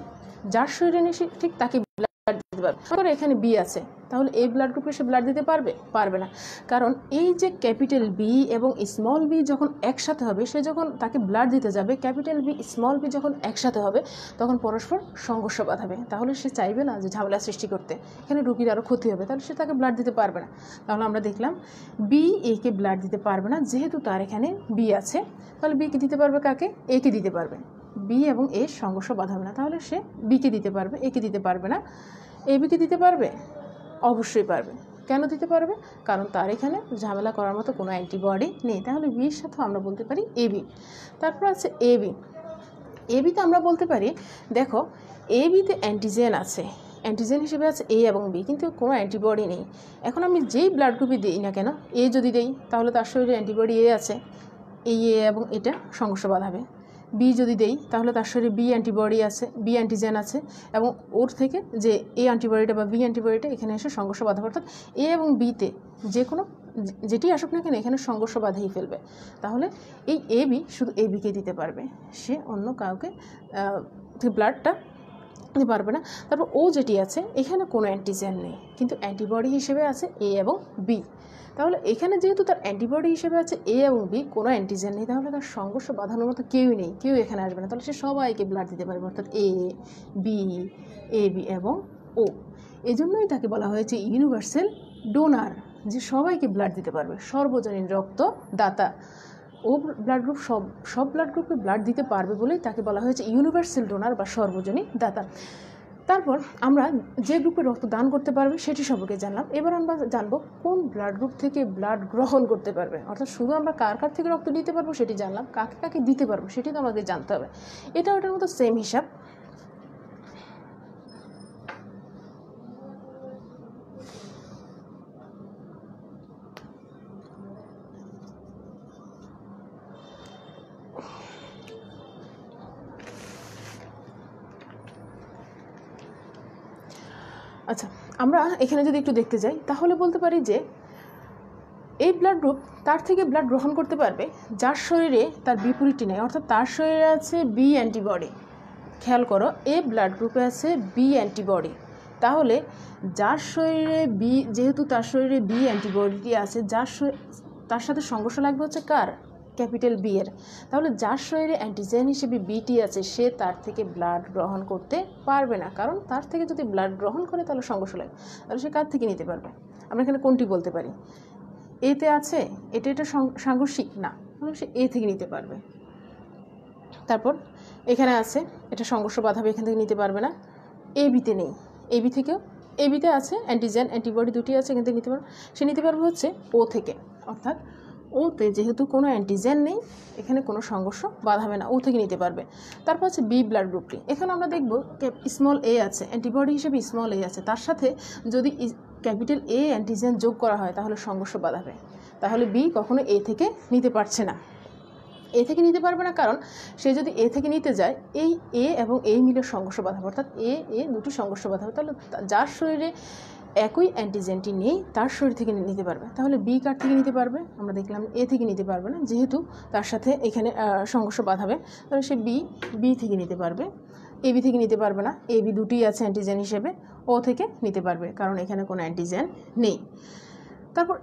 যার শরীরে নেই সে ঠিক তাকে ব্লাড দিতে পারবে। তারপরে এখানে বি আছে, তাহলে এই ব্লাড গ্রুপে সে ব্লাড দিতে পারবে, পারবে না, কারণ এই যে ক্যাপিটাল বি এবং স্মল বি যখন একসাথে হবে, সে যখন তাকে ব্লাড দিতে যাবে, ক্যাপিটাল বি স্মল বি যখন একসাথে হবে তখন পরস্পর সংঘর্ষ বাঁধাবে, তাহলে সে চাইবে না যে ঝামেলা সৃষ্টি করতে, এখানে রোগীর আরও ক্ষতি হবে, তাহলে সে তাকে ব্লাড দিতে পারবে না। তাহলে আমরা দেখলাম বি একে ব্লাড দিতে পারবে না, যেহেতু তার এখানে বি আছে, তাহলে বিকে দিতে পারবে কাকে, একে দিতে পারবে, বি এবং এ সংঘর্ষ বাঁধাবে না, তাহলে সে বিকে দিতে পারবে, একে দিতে পারবে না। এ বিকে দিতে পারবে, অবশ্যই পারবে। কেন দিতে পারবে, কারণ তার এখানে ঝামেলা করার মতো কোনো অ্যান্টিবডি নেই, তাহলে বির সাথেও আমরা বলতে পারি এ বি। তারপর আছে এ বি। এ বিতে আমরা বলতে পারি, দেখো এ বিতে অ্যান্টিজেন আছে, অ্যান্টিজেন হিসেবে আছে এ এবং বি, কিন্তু কোনো অ্যান্টিবডি নেই। এখন আমি যেই ব্লাড গ্রুপে দিই না কেন, এ যদি দেই তাহলে তার শরীরে অ্যান্টিবডি এ আছে, এই এ এবং এটা সংঘর্ষ বাঁধাবে। বি যদি দেই তাহলে তার শরীরে বি অ্যান্টিবডি আছে, বি অ্যান্টিজেন আছে, এবং ওর থেকে যে এ অ্যান্টিবডিটা বা বি অ্যান্টিবডিটা এখানে এসে সংঘর্ষ বাঁধাবে, অর্থাৎ এ এবং বিতে যে কোনো যেটি আসুক না কেন এখানে সংঘর্ষ বাঁধাই ফেলবে। তাহলে এই এ বি শুধু এ বিকে দিতে পারবে, সে অন্য কাউকে ব্লাডটা দিতে পারবে না। তারপর ও যেটি আছে এখানে কোনো অ্যান্টিজেন নেই, কিন্তু অ্যান্টিবডি হিসেবে আছে এ এবং বি, তাহলে এখানে যেহেতু তার অ্যান্টিবডি হিসেবে আছে এ এবং বি, কোনো অ্যান্টিজেন নেই, তাহলে তার সংঘর্ষ বাঁধানোর মতো কেউই নেই, কেউ এখানে আসবে না, তাহলে সে সবাইকে ব্লাড দিতে পারবে, অর্থাৎ এ বি, এ বি এবং ও। এই জন্যই তাকে বলা হয়েছে ইউনিভার্সাল ডোনার, যে সবাইকে ব্লাড দিতে পারবে, সর্বজনীন রক্তদাতা। ও ব্লাড গ্রুপ সব ব্লাড গ্রুপে ব্লাড দিতে পারবে বলেই তাকে বলা হয়েছে ইউনিভার্সাল ডোনার বা সর্বজনীন দাতা। তারপর আমরা যে গ্রুপে রক্ত দান করতে পারবে সেটি সম্পর্কে জানলাম। এবার আমরা জানবো কোন ব্লাড গ্রুপ থেকে ব্লাড গ্রহণ করতে পারবে, অর্থাৎ শুধু আমরা কার কার থেকে রক্ত দিতে পারবো সেটি জানলাম, কাকে কাকে দিতে পারবো সেটি তো আমাদের জানতে হবে। এটা ওটার মতো সেম হিসাব। আচ্ছা, আমরা এখানে যদি একটু দেখতে যাই তাহলে বলতে পারি যে এই ব্লাড গ্রুপ তার থেকে ব্লাড গ্রহণ করতে পারবে যার শরীরে তার বিপরীতটি নেই, অর্থাৎ তার শরীরে আছে বি অ্যান্টিবডি। খেয়াল করো, এ ব্লাড গ্রুপে আছে বি অ্যান্টিবডি, তাহলে যার শরীরে যেহেতু তার শরীরে বি অ্যান্টিবডিটি আছে, তার সাথে সংঘর্ষ লাগবে হচ্ছে কার, ক্যাপিটাল বি এর, তাহলে যার শরীরে অ্যান্টিজেন হিসেবে বিটি আছে সে তার থেকে ব্লাড গ্রহণ করতে পারবে না, কারণ তার থেকে যদি ব্লাড গ্রহণ করে তাহলে সংঘর্ষ লাগে, তাহলে সে কার থেকে নিতে পারবে? আমরা এখানে কোনটি বলতে পারি? এতে আছে, এটা সাংঘর্ষিক না, সে এ থেকে নিতে পারবে। তারপর এখানে আছে, এটা সংঘর্ষ বাধাবে, এখান থেকে নিতে পারবে না। এ বিতে নেই, এ বি থেকেও, এ বিতে আছে অ্যান্টিজেন অ্যান্টিবডি দুটি আছে, এখান থেকে নিতে পারবে, সে নিতে পারবে হচ্ছে ও থেকে, অর্থাৎ ওতে যেহেতু কোনো অ্যান্টিজেন নেই এখানে কোনো সংঘর্ষ বাধাবে না, ও থেকে নিতে পারবে। তারপর আছে বি ব্লাড গ্রুপটি, এখানে আমরা দেখব স্মল এ আছে, অ্যান্টিবডি হিসেবে স্মল এ আছে, তার সাথে যদি ক্যাপিটাল এ অ্যান্টিজেন যোগ করা হয় তাহলে সংঘর্ষ বাধাবে, তাহলে বি কখনো এ থেকে নিতে পারছে না। এ থেকে নিতে পারবে না কারণ সে যদি এ থেকে নিতে যায় এই এ এবং এই মিলে সংঘর্ষ বাধাবে, অর্থাৎ এ দুটি সংঘর্ষ বাধাবে, তাহলে যার শরীরে একই অ্যান্টিজেনটি নেই তার শরীর থেকে নিতে পারবে। তাহলে বি কার থেকে নিতে পারবে? আমরা দেখলাম এ থেকে নিতে পারবে না, যেহেতু তার সাথে এখানে সংঘর্ষ বাধাবে, তাহলে সে বি থেকে নিতে পারবে। এ বি থেকে নিতে পারবে না, এ বি দুটি আছে অ্যান্টিজেন হিসেবে, ও থেকে নিতে পারবে কারণ এখানে কোনো অ্যান্টিজেন নেই। তারপর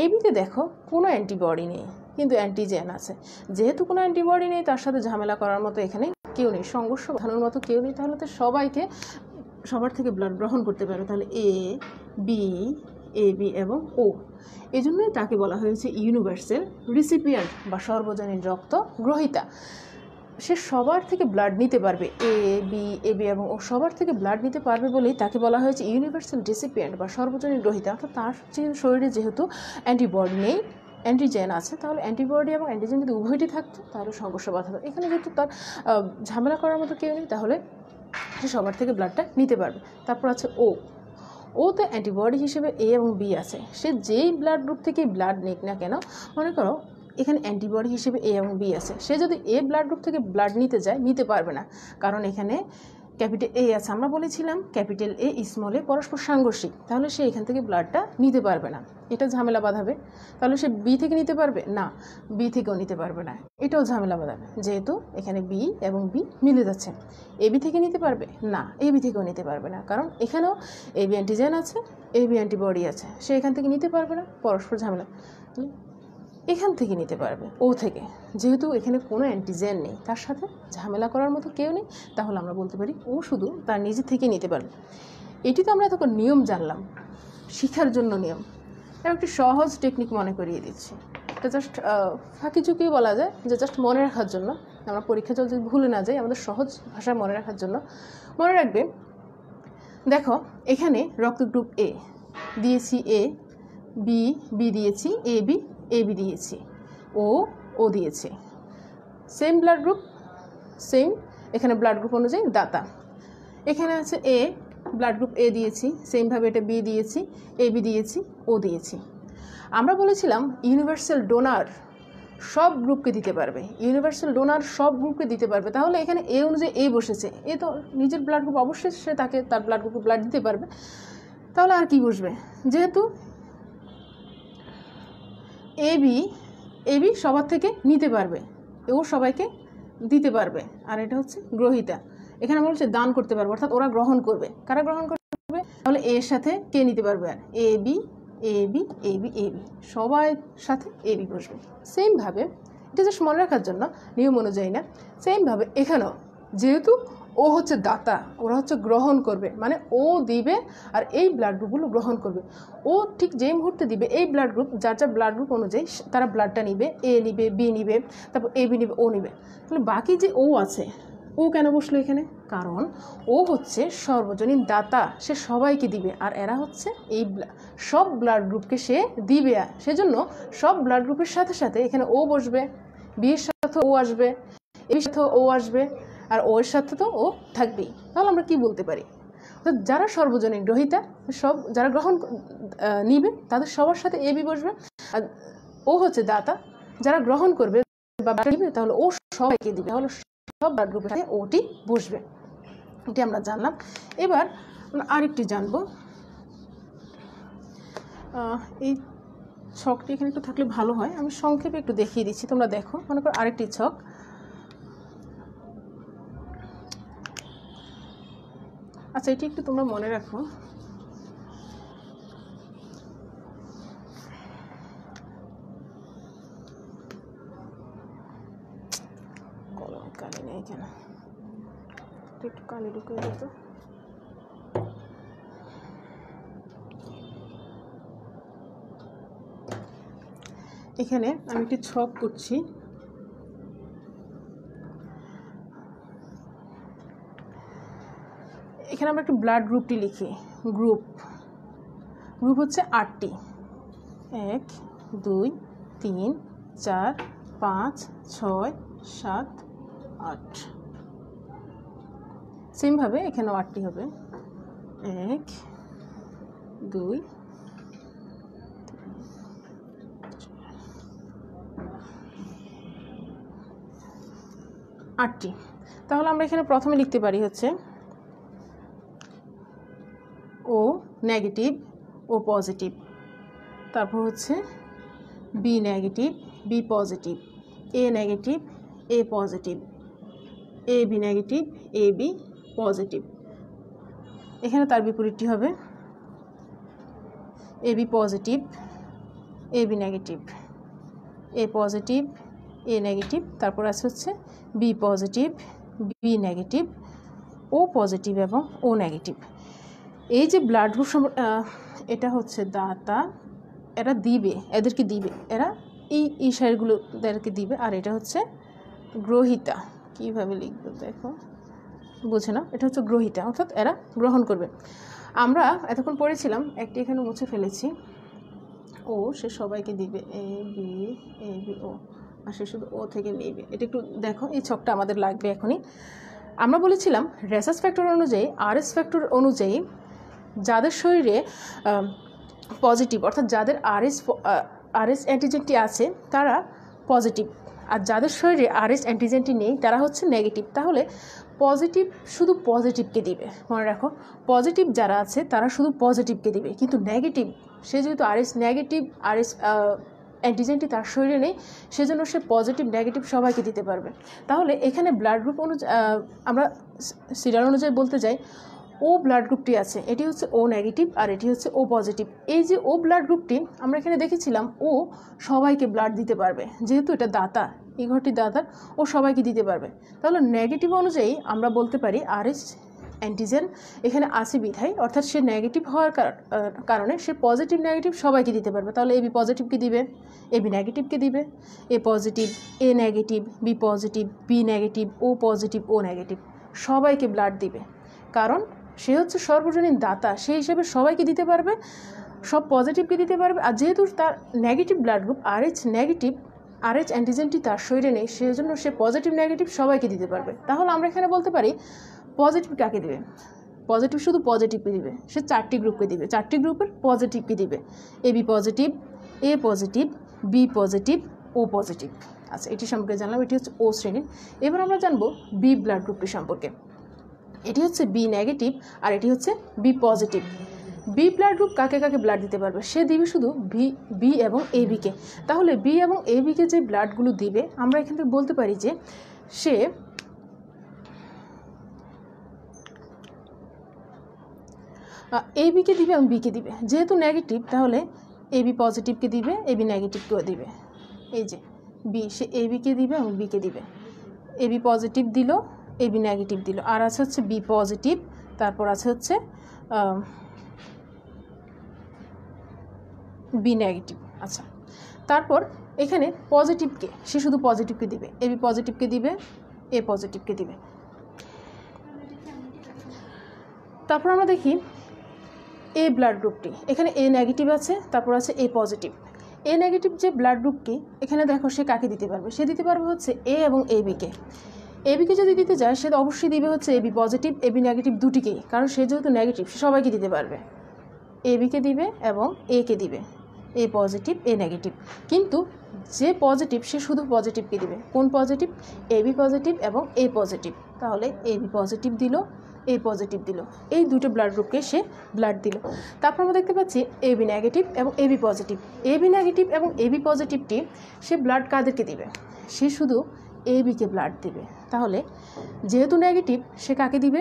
এ বিতে দেখো কোনো অ্যান্টিবডি নেই কিন্তু অ্যান্টিজেন আছে, যেহেতু কোনো অ্যান্টিবডি নেই তার সাথে ঝামেলা করার মতো এখানে কেউ নেই, সংঘর্ষ বাঁধানোর মতো কেউ নেই, তাহলে তো সবার থেকে ব্লাড গ্রহণ করতে পারবে। তাহলে এ বি এবং ও, এই জন্যই তাকে বলা হয়েছে ইউনিভার্সাল রিসিপিয়েন্ট বা সর্বজনীন রক্ত গ্রহীতা। সে সবার থেকে ব্লাড নিতে পারবে, এ বি এবং ও সবার থেকে ব্লাড নিতে পারবে বলেই তাকে বলা হয়েছে ইউনিভার্সাল রিসিপিয়েন্ট বা সর্বজনীন গ্রহীতা। অর্থাৎ তার শরীরে যেহেতু অ্যান্টিবডি নেই, অ্যান্টিজেন আছে, তাহলে অ্যান্টিবডি এবং অ্যান্টিজেন যদি উভয়টি থাকতো তাহলে সংঘর্ষ বাধাবে। এখানে যেহেতু তার ঝামেলা করার মতো কেউ নেই তাহলে সে সবার থেকে ব্লাডটা নিতে পারবে। তারপর আছে ওতে অ্যান্টিবডি হিসেবে এ এবং বি আছে, সে যেই ব্লাড গ্রুপ থেকেই ব্লাড নিক না কেন, মনে করো এখানে অ্যান্টিবডি হিসেবে এ এবং বি আছে, সে যদি এ ব্লাড গ্রুপ থেকে ব্লাড নিতে যায় নিতে পারবে না, কারণ এখানে ক্যাপিটাল এ আছে, আমরা বলেছিলাম ক্যাপিটাল এ স্মল এ পরস্পর সাংঘর্ষিক, তাহলে সে এখান থেকে ব্লাডটা নিতে পারবে না, এটা ঝামেলা বাঁধাবে। তাহলে সে বি থেকে নিতে পারবে না, বি থেকেও নিতে পারবে না, এটাও ঝামেলা বাঁধাবে, যেহেতু এখানে বি এবং বি মিলে যাচ্ছে। এ বি থেকে নিতে পারবে না, এ বি থেকেও নিতে পারবে না, কারণ এখানেও এ বি অ্যান্টিজেন আছে, এ বি অ্যান্টিবডি আছে, সে এখান থেকে নিতে পারবে না, পরস্পর ঝামেলা। এখান থেকে নিতে পারবে ও থেকে, যেহেতু এখানে কোনো অ্যান্টিজেন নেই, তার সাথে ঝামেলা করার মতো কেউ নেই, তাহলে আমরা বলতে পারি ও শুধু তার নিজে থেকে নিতে পারবে। এটি তো আমরা তখন নিয়ম জানলাম, শিখার জন্য নিয়ম। এবং একটি সহজ টেকনিক মনে করিয়ে দিচ্ছি, এটা জাস্ট ফাঁকি চুকিয়ে বলা যায় যে জাস্ট মনে রাখার জন্য, আমরা পরীক্ষা চলতে ভুলে না যাই, আমাদের সহজ ভাষায় মনে রাখার জন্য। মনে রাখবে, দেখো এখানে রক্ত গ্রুপ এ দিয়েছি, এ বি দিয়েছি, এ বি দিয়েছি, ও দিয়েছি, সেম ব্লাড গ্রুপ, সেম এখানে ব্লাড গ্রুপ অনুযায়ী দাতা। এখানে আছে এ, ব্লাড গ্রুপ এ দিয়েছি, সেমভাবে এটা বি দিয়েছি, এ বি দিয়েছি, ও দিয়েছি। আমরা বলেছিলাম ইউনিভার্সাল ডোনার সব গ্রুপকে দিতে পারবে, ইউনিভার্সাল ডোনার সব গ্রুপকে দিতে পারবে, তাহলে এখানে এ অনুযায়ী এ বসেছে, এ তো নিজের ব্লাড গ্রুপ, অবশ্যই সে তাকে তার ব্লাড গ্রুপে ব্লাড দিতে পারবে, তাহলে আর কি বসবে, যেহেতু এ বি সবার থেকে নিতে পারবে, ও সবাইকে দিতে পারবে, আর এটা হচ্ছে গ্রহীতা, এখানে বলছে দান করতে পারবে, অর্থাৎ ওরা গ্রহণ করবে। কারা গ্রহণ করবে? তাহলে এর সাথে কে নিতে পারবে? আর এ বি সবাই সাথে এ বি বসবে। সেমভাবে, এটা জাস্ট মনে রাখার জন্য, নিয়ম অনুযায়ী না, সেমভাবে এখানেও যেহেতু ও হচ্ছে দাতা, ওরা হচ্ছে গ্রহণ করবে, মানে ও দিবে আর এই ব্লাড গ্রুপগুলো গ্রহণ করবে। ও ঠিক যেই মুহূর্তে দিবে এই ব্লাড গ্রুপ, যার যার ব্লাড গ্রুপ অনুযায়ী তারা ব্লাডটা নিবে, এ নিবে, বি নিবে, তারপর এ বি নিবে, ও নিবে। তাহলে বাকি যে ও আছে, ও কেন বসলো এখানে? কারণ ও হচ্ছে সর্বজনীন দাতা, সে সবাইকে দিবে, আর এরা হচ্ছে এই সব ব্লাড গ্রুপকে সে দিবে, সেজন্য সব ব্লাড গ্রুপের সাথে সাথে এখানে ও বসবে, বিয়ের সাথে ও আসবে, এর সাথে ও আসবে, আর ওর সাথে তো ও থাকবেই। তাহলে আমরা কি বলতে পারি? যারা সর্বজনীন গ্রহীতা, সব যারা গ্রহণ নিবে তাদের সবার সাথে এ বি বসবে, আর ও হচ্ছে দাতা, যারা গ্রহণ করবে বা নিবে তাহলে ও সবাইকে দিবে, তাহলে সব ব্লাড গ্রুপের সাথে ওটি বসবে। এটি আমরা জানলাম। এবার আমরা আরেকটি জানবো, এই ছকটি এখানে একটু থাকলে ভালো হয়, আমি সংক্ষেপে একটু দেখিয়ে দিচ্ছি, তোমরা দেখো। মনে করো আরেকটি ছক, আচ্ছা এটি একটু তোমরা মনে রাখো। কলমে কালি নেই কেন, একটু কালি ঢুকিয়ে দিত। এখানে আমি একটি ছক করছি। এখানে আমরা একটু ব্লাড গ্রুপটি লিখি। গ্রুপ হচ্ছে 8টি, 1 2 3 4 5 6 7 8। সেমভাবে এখানেও 8টি হবে, 1 2 8টি। তাহলে আমরা এখানে প্রথমে লিখতে পারি হচ্ছে ও নেগেটিভ, ও পজিটিভ, তারপর হচ্ছে B negative, B positive, A negative, A positive, A B negative, A B positive. এখানে তার বিপরীতটি হবে A B positive, A B negative, A positive, A negative, তারপর আছে হচ্ছে B positive, B negative, O positive এবং O negative. এই যে blood group এটা হচ্ছে দাতা, এরা দিবে, এদেরকে দিবে, এরা এই সাইডগুলো এদেরকে দিবে। আর এটা হচ্ছে গ্রহিতা। কীভাবে লিখবো দেখো, বুঝে না, এটা হচ্ছে গ্রহিতা, অর্থাৎ এরা গ্রহণ করবে। আমরা এতক্ষণ পড়েছিলাম, একটি এখানে মুছে ফেলেছি, ও সে সবাইকে দিবে, এ বি ও, আর সে শুধু ও থেকে নেবে। এটা একটু দেখো, এই ছকটা আমাদের লাগবে এখনই। আমরা বলেছিলাম রেসাস ফ্যাক্টর অনুযায়ী, আরএস ফ্যাক্টর অনুযায়ী যাদের শরীরে পজিটিভ, অর্থাৎ যাদের আরএস অ্যান্টিজেনটি আছে তারা পজিটিভ, আর যাদের শরীরে আরএস অ্যান্টিজেনটি নেই তারা হচ্ছে নেগেটিভ। তাহলে পজিটিভ শুধু পজিটিভকে দিবে, মনে রাখো, পজিটিভ যারা আছে তারা শুধু পজিটিভকে দিবে, কিন্তু নেগেটিভ, সে যেহেতু আরএস নেগেটিভ, আরএস অ্যান্টিজেনটি তার শরীরে নেই, সেজন্য সে পজিটিভ নেগেটিভ সবাইকে দিতে পারবে। তাহলে এখানে ব্লাড গ্রুপ অনুযায়ী আমরা সিরিয়াল অনুযায়ী বলতে যাই, ও ব্লাড গ্রুপটি আছে, এটি হচ্ছে ও নেগেটিভ আর এটি হচ্ছে ও পজিটিভ। এই যে ও ব্লাড গ্রুপটি আমরা এখানে দেখেছিলাম, ও সবাইকে ব্লাড দিতে পারবে, যেহেতু এটা দাতা, এই ঘরটি দাতার, ও সবাইকে দিতে পারবে। তাহলে নেগেটিভ অনুযায়ী আমরা বলতে পারি আরএস অ্যান্টিজেন এখানে আছে বিধায়, অর্থাৎ সে নেগেটিভ হওয়ার কারণে সে পজিটিভ নেগেটিভ সবাইকে দিতে পারবে। তাহলে এ বি পজিটিভকে দিবে, এ বি নেগেটিভকে দিবে, A positive, A negative, B positive, B negative, O positive, O negative, সবাইকে ব্লাড দিবে, কারণ সে হচ্ছে সর্বজনীন দাতা, সেই হিসেবে সবাইকে দিতে পারবে, সব পজিটিভকে দিতে পারবে। আর যেহেতু তার negative blood group Rh negative, Rh অ্যান্টিজেনটি তার শরীরে নেই, সেজন্য সে পজিটিভ নেগেটিভ সবাইকে দিতে পারবে। তাহলে আমরা এখানে বলতে পারি পজিটিভ কাকে দেবে, পজিটিভ শুধু পজিটিভকে দিবে, সে 4টি গ্রুপকে দিবে, 4টি গ্রুপের পজিটিভকে দিবে, A B positive, A positive, B positive, O positive. আচ্ছা, এটি সম্পর্কে জানলাম, এটি হচ্ছে ও শ্রেণীর। এবার আমরা জানবো বি ব্লাড গ্রুপটি সম্পর্কে। এটি হচ্ছে বি নেগেটিভ আর এটি হচ্ছে B positive. B blood group কাকে কাকে ব্লাড দিতে পারবে, সে দিবে শুধু বি এবং এ বিকে। তাহলে বি এবং এ বিকে যে ব্লাডগুলো দিবে, আমরা এখান থেকে বলতে পারি যে সে এ বিকে দিবে এবং বিকে দিবে। যেহেতু নেগেটিভ, তাহলে এ বি পজিটিভকে দিবে, এ বি নেগেটিভকেও দিবে। এই যে বি, সে এ বিকে দিবে এবং বিকে দিবে, এ বি পজিটিভ দিল, এ বি নেগেটিভ দিল, আর আছে হচ্ছে বি পজিটিভ, তারপর আছে হচ্ছে বি নেগেটিভ। আচ্ছা, তারপর এখানে পজিটিভকে সে শুধু পজিটিভকে দিবে, এ বি পজিটিভকে দিবে, এ পজিটিভকে দিবে। তারপর আমরা দেখি এ ব্লাড গ্রুপটি, এখানে এ নেগেটিভ আছে, তারপর আছে এ পজিটিভ। এ নেগেটিভ যে ব্লাড গ্রুপটি, এখানে দেখো সে কাকে দিতে পারবে, সে দিতে পারবে হচ্ছে এ এবং এ বিকে। এ বিকে যদি দিতে যায়, সে অবশ্যই দিবে হচ্ছে A B positive, A B negative দুটিকেই, কারণ সে যেহেতু নেগেটিভ সে সবাইকে দিতে পারবে, এ বিকে দিবে এবং এ কে দিবে, এ পজিটিভ, এ নেগেটিভ। কিন্তু যে পজিটিভ সে শুধু পজিটিভকে দিবে। কোন পজিটিভ? এ বি পজিটিভ এবং এ পজিটিভ। তাহলে এ বি পজিটিভ দিল, এ পজিটিভ দিল, এই দুটো ব্লাড গ্রুপকে সে ব্লাড দিল। তারপর আমরা দেখতে পাচ্ছি এ বি নেগেটিভ এবং A B positive. A B negative এবং এ বি পজিটিভটি সে ব্লাড কাদেরকে দিবে? সে শুধু এ বিকে ব্লাড দিবে। তাহলে যেহেতু নেগেটিভ, সে কাকে দিবে?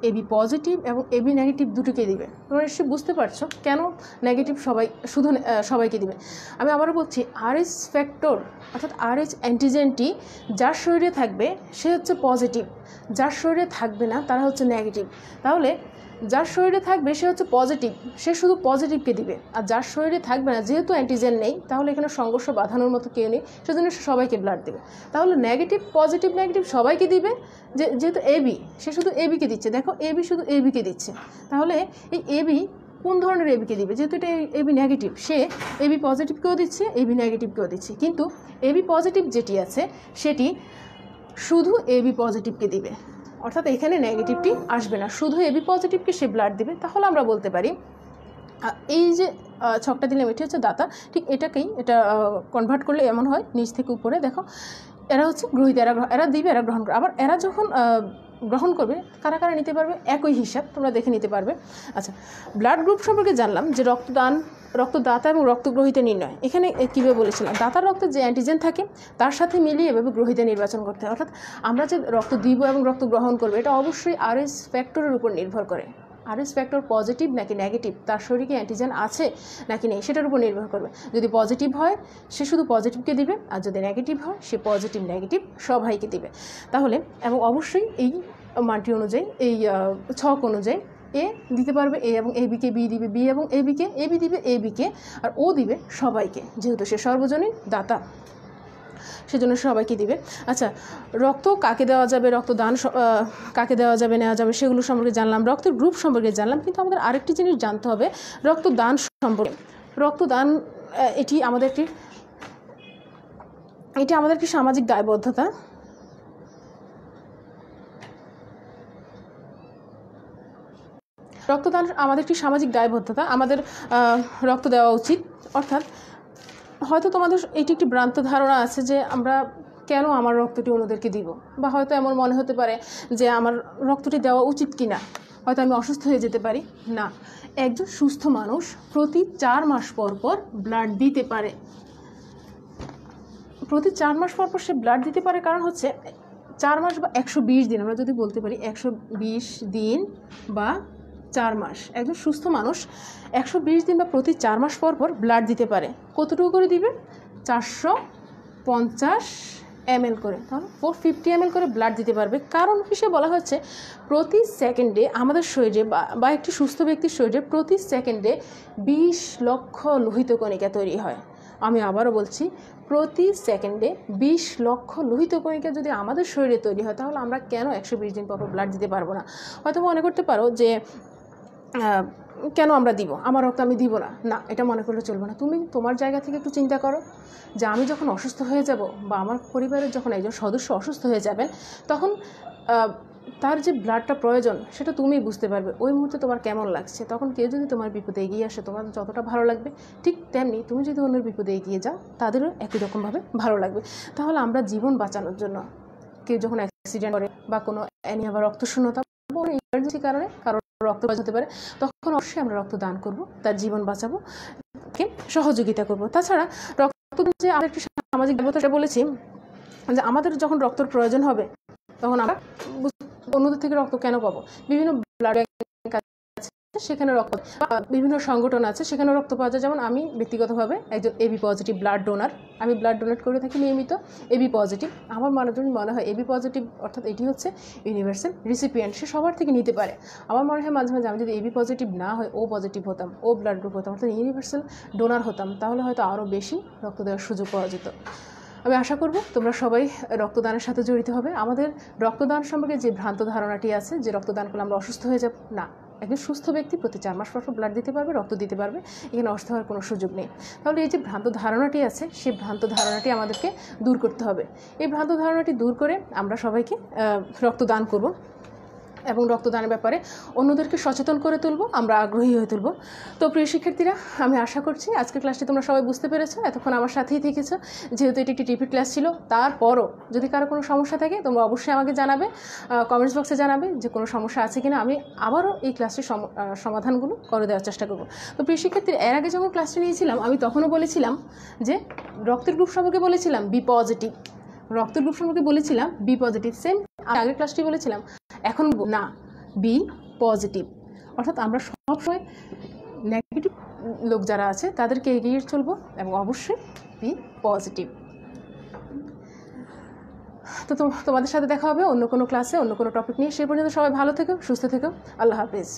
এবি পজিটিভ এবং এবি নেগেটিভ দুটোকে দিবে। তোমরা নিশ্চয়ই বুঝতে পারছো কেন নেগেটিভ শুধু সবাইকে দিবে। আমি আবারও বলছি, RH ফ্যাক্টর অর্থাৎ RH অ্যান্টিজেনটি যার শরীরে থাকবে সে হচ্ছে পজিটিভ, যার শরীরে থাকবে না তারা হচ্ছে নেগেটিভ। তাহলে যার শরীরে থাকবে সে হচ্ছে পজিটিভ, সে শুধু পজিটিভকে দিবে, আর যার শরীরে থাকবে না যেহেতু অ্যান্টিজেন নেই তাহলে এখানে সংঘর্ষ বাঁধানোর মতো কেউ নেই, সেজন্য সে সবাইকে ব্লাড দেবে। তাহলে নেগেটিভ পজিটিভ নেগেটিভ সবাইকে দিবে, যেহেতু এবি সে শুধু এবিকে দিচ্ছে। দেখো এবি শুধু এবিকে দিচ্ছে, তাহলে এই এবি কোন ধরনের এবিকে দিবে? যেহেতু এটা এবি নেগেটিভ, সে এবি পজিটিভকেও দিচ্ছে এবি নেগেটিভকেও দিচ্ছে, কিন্তু এবি পজিটিভ যেটি আছে সেটি শুধু এবি পজিটিভকে দিবে, অর্থাৎ এখানে নেগেটিভটি আসবে না, শুধু এবি পজিটিভকে সে ব্লাড দেবে। তাহলে আমরা বলতে পারি এই যে ছকটা দিলাম এটি হচ্ছে দাতা, ঠিক এটাকেই এটা কনভার্ট করলে এমন হয় নিচ থেকে উপরে। দেখো এরা হচ্ছে গ্রহীতা, এরা দিবে এরা গ্রহণ করে। আবার এরা যখন গ্রহণ করবে কারা কারা নিতে পারবে একই হিসাব তোমরা দেখে নিতে পারবে। আচ্ছা, ব্লাড গ্রুপ সম্পর্কে জানলাম যে রক্তদাতা এবং রক্তগ্রহীতা নির্ণয়। এখানে কীভাবে বলেছিলাম, দাতার রক্তে যে অ্যান্টিজেন থাকে তার সাথে মিলিয়ে এভাবে গ্রহীতা নির্বাচন করতে হয়। অর্থাৎ আমরা যে রক্ত দিব এবং রক্ত গ্রহণ করবে এটা অবশ্যই RH ফ্যাক্টরের উপর নির্ভর করে। RH ফ্যাক্টর পজিটিভ নাকি নেগেটিভ, তার শরীরে অ্যান্টিজেন আছে নাকি নেই সেটার উপর নির্ভর করবে। যদি পজিটিভ হয় সে শুধু পজিটিভকে দিবে, আর যদি নেগেটিভ হয় সে পজিটিভ নেগেটিভ সবাইকে দিবে। তাহলে এবং অবশ্যই এই মানটি অনুযায়ী এই ছক অনুযায়ী এ দিতে পারবে এ এবং এবিকে, বি দিবে বি এবং এবিকে, এবি দিবে এবিকে, আর ও দিবে সবাইকে, যেহেতু সে সর্বজনীন দাতা সেজন্য সবাইকে দিবে। আচ্ছা, রক্ত কাকে দেওয়া যাবে, রক্তদান কাকে দেওয়া যাবে নেওয়া যাবে সেগুলো সম্পর্কে জানলাম, রক্তের গ্রুপ সম্পর্কে জানলাম, কিন্তু আমাদের আরেকটি জিনিস জানতে হবে রক্তদান সম্পর্কে। রক্তদান এটি আমাদের একটি সামাজিক দায়বদ্ধতা। রক্তদান আমাদের একটি সামাজিক দায়বদ্ধতা, আমাদের রক্ত দেওয়া উচিত। অর্থাৎ হয়তো তোমাদের এটি একটি ভ্রান্ত ধারণা আছে যে আমরা কেন আমার রক্তটি অন্যদেরকে দিব, বা হয়তো এমন মনে হতে পারে যে আমার রক্তটি দেওয়া উচিত কি না, হয়তো আমি অসুস্থ হয়ে যেতে পারি। না, একজন সুস্থ মানুষ প্রতি 4 মাস পর পর ব্লাড দিতে পারে। প্রতি 4 মাস পর পর সে ব্লাড দিতে পারে, কারণ হচ্ছে 4 মাস বা 120 দিন, আমরা যদি বলতে পারি 120 দিন বা 4 মাস, একজন সুস্থ মানুষ 120 দিন বা প্রতি 4 মাস পর পর ব্লাড দিতে পারে। কতটুকু করে দিবে? 450 ml করে, তাহলে 450 ml করে ব্লাড দিতে পারবে। কারণ হিসেবে বলা হচ্ছে প্রতি সেকেন্ডে আমাদের শরীরে বা একটি সুস্থ ব্যক্তির শরীরে প্রতি সেকেন্ডে 20 লক্ষ লোহিত কণিকা তৈরি হয়। আমি আবারও বলছি, প্রতি সেকেন্ডে 20 লক্ষ লোহিত কণিকা যদি আমাদের শরীরে তৈরি হয় তাহলে আমরা কেন 120 দিন পর পর ব্লাড দিতে পারবো না? হয়তো মনে করতে পারো যে কেন আমরা দিব, আমার রক্ত আমি দিব না। না, এটা মনে করলে চলবে না। তুমি তোমার জায়গা থেকে একটু চিন্তা করো যে আমি যখন অসুস্থ হয়ে যাব বা আমার পরিবারের যখন একজন সদস্য অসুস্থ হয়ে যাবেন তখন তার যে ব্লাডটা প্রয়োজন সেটা তুমি বুঝতে পারবে। ওই মুহূর্তে তোমার কেমন লাগছে, তখন কেউ যদি তোমার বিপদে এগিয়ে আসে তোমার যতটা ভালো লাগবে, ঠিক তেমনি তুমি যদি অন্যের বিপদে এগিয়ে যাও তাদেরও একই রকমভাবে ভালো লাগবে। তাহলে আমরা জীবন বাঁচানোর জন্য, কেউ যখন অ্যাক্সিডেন্ট করে বা কোনো অ্যানিমিয়া বা রক্তশূন্যতা বা ইমার্জেন্সি কারণে কারো রক্ত হতে পারে, তখন অবশ্যই আমরা রক্ত দান করব, তার জীবন বাঁচাবো, কে সহযোগিতা করব। তাছাড়া রক্তদান যে আমরা একটি সামাজিক ব্যবস্থা বলেছি যে আমাদের যখন রক্তের প্রয়োজন হবে তখন আমরা অন্যদের থেকে রক্ত কেন পাবো? বিভিন্ন ব্লাড ব্যাংক আছে সেখানে রক্ত, বিভিন্ন সংগঠন আছে সেখানে রক্ত পাওয়া যায়। যেমন আমি ব্যক্তিগতভাবে একজন এবি পজিটিভ ব্লাড ডোনার, আমি ব্লাড ডোনেট করে থাকি নিয়মিত এবি পজিটিভ। আমার মনে হয় এবি পজিটিভ অর্থাৎ এটি হচ্ছে ইউনিভার্সাল রিসিপিয়েন্ট, সে সবার থেকে নিতে পারে। আমার মনে হয় মাঝে মাঝে আমি যদি এবি পজিটিভ না হয় ও পজিটিভ হতাম, ও ব্লাড গ্রুপ হতাম, অর্থাৎ ইউনিভার্সাল ডোনার হতাম, তাহলে হয়তো আরও বেশি রক্ত দেওয়ার সুযোগ পাওয়া যেত। আমি আশা করব তোমরা সবাই রক্তদানের সাথে জড়িত হবে। আমাদের রক্তদান সম্পর্কে যে ভ্রান্ত ধারণাটি আছে যে রক্তদান করলে আমরা অসুস্থ হয়ে যাব, না, একজন সুস্থ ব্যক্তি প্রতি 4 মাস পর ব্লাড দিতে পারবে, রক্ত দিতে পারবে, এখানে অসুস্থ হওয়ার কোনো সুযোগ নেই। তাহলে এই যে ভ্রান্ত ধারণাটি আছে সেই ভ্রান্ত ধারণাটি আমাদেরকে দূর করতে হবে। এই ভ্রান্ত ধারণাটি দূর করে আমরা সবাইকে রক্তদান করব এবং রক্তদানের ব্যাপারে অন্যদেরকে সচেতন করে তুলব, আমরা আগ্রহী হয়ে তুলব। তো প্রিয় শিক্ষার্থীরা, আমি আশা করছি আজকের ক্লাসটি তোমরা সবাই বুঝতে পেরেছো, এতক্ষণ আমার সাথেই থেকেছো। যেহেতু এটি একটি রিপিট ক্লাস ছিল, তারপরও যদি কারো কোনো সমস্যা থাকে তোমরা অবশ্যই আমাকে জানাবে, কমেন্টস বক্সে জানাবে যে কোনো সমস্যা আছে কিনা। আমি আবারও এই ক্লাসটির সমাধানগুলো করে দেওয়ার চেষ্টা করব। তো প্রিয় শিক্ষার্থী, এর আগে যখন ক্লাসটি নিয়েছিলাম আমি তখনও বলেছিলাম যে রক্তের গ্রুপ সম্পর্কে বলেছিলাম বি পজিটিভ, রক্তের গ্রুপ সম্পর্কে বলেছিলাম বি পজিটিভ, সেম আগের ক্লাসটি বলেছিলাম। এখন না, বি পজিটিভ। অর্থাৎ আমরা সবসময় নেগেটিভ লোক যারা আছে তাদেরকে এগিয়ে চলবো এবং অবশ্যই বি পজিটিভ। তো তোমাদের সাথে দেখা হবে অন্য কোনো ক্লাসে অন্য কোনো টপিক নিয়ে। সে পর্যন্ত সবাই ভালো থেকো, সুস্থ থেকো। আল্লাহ হাফেজ।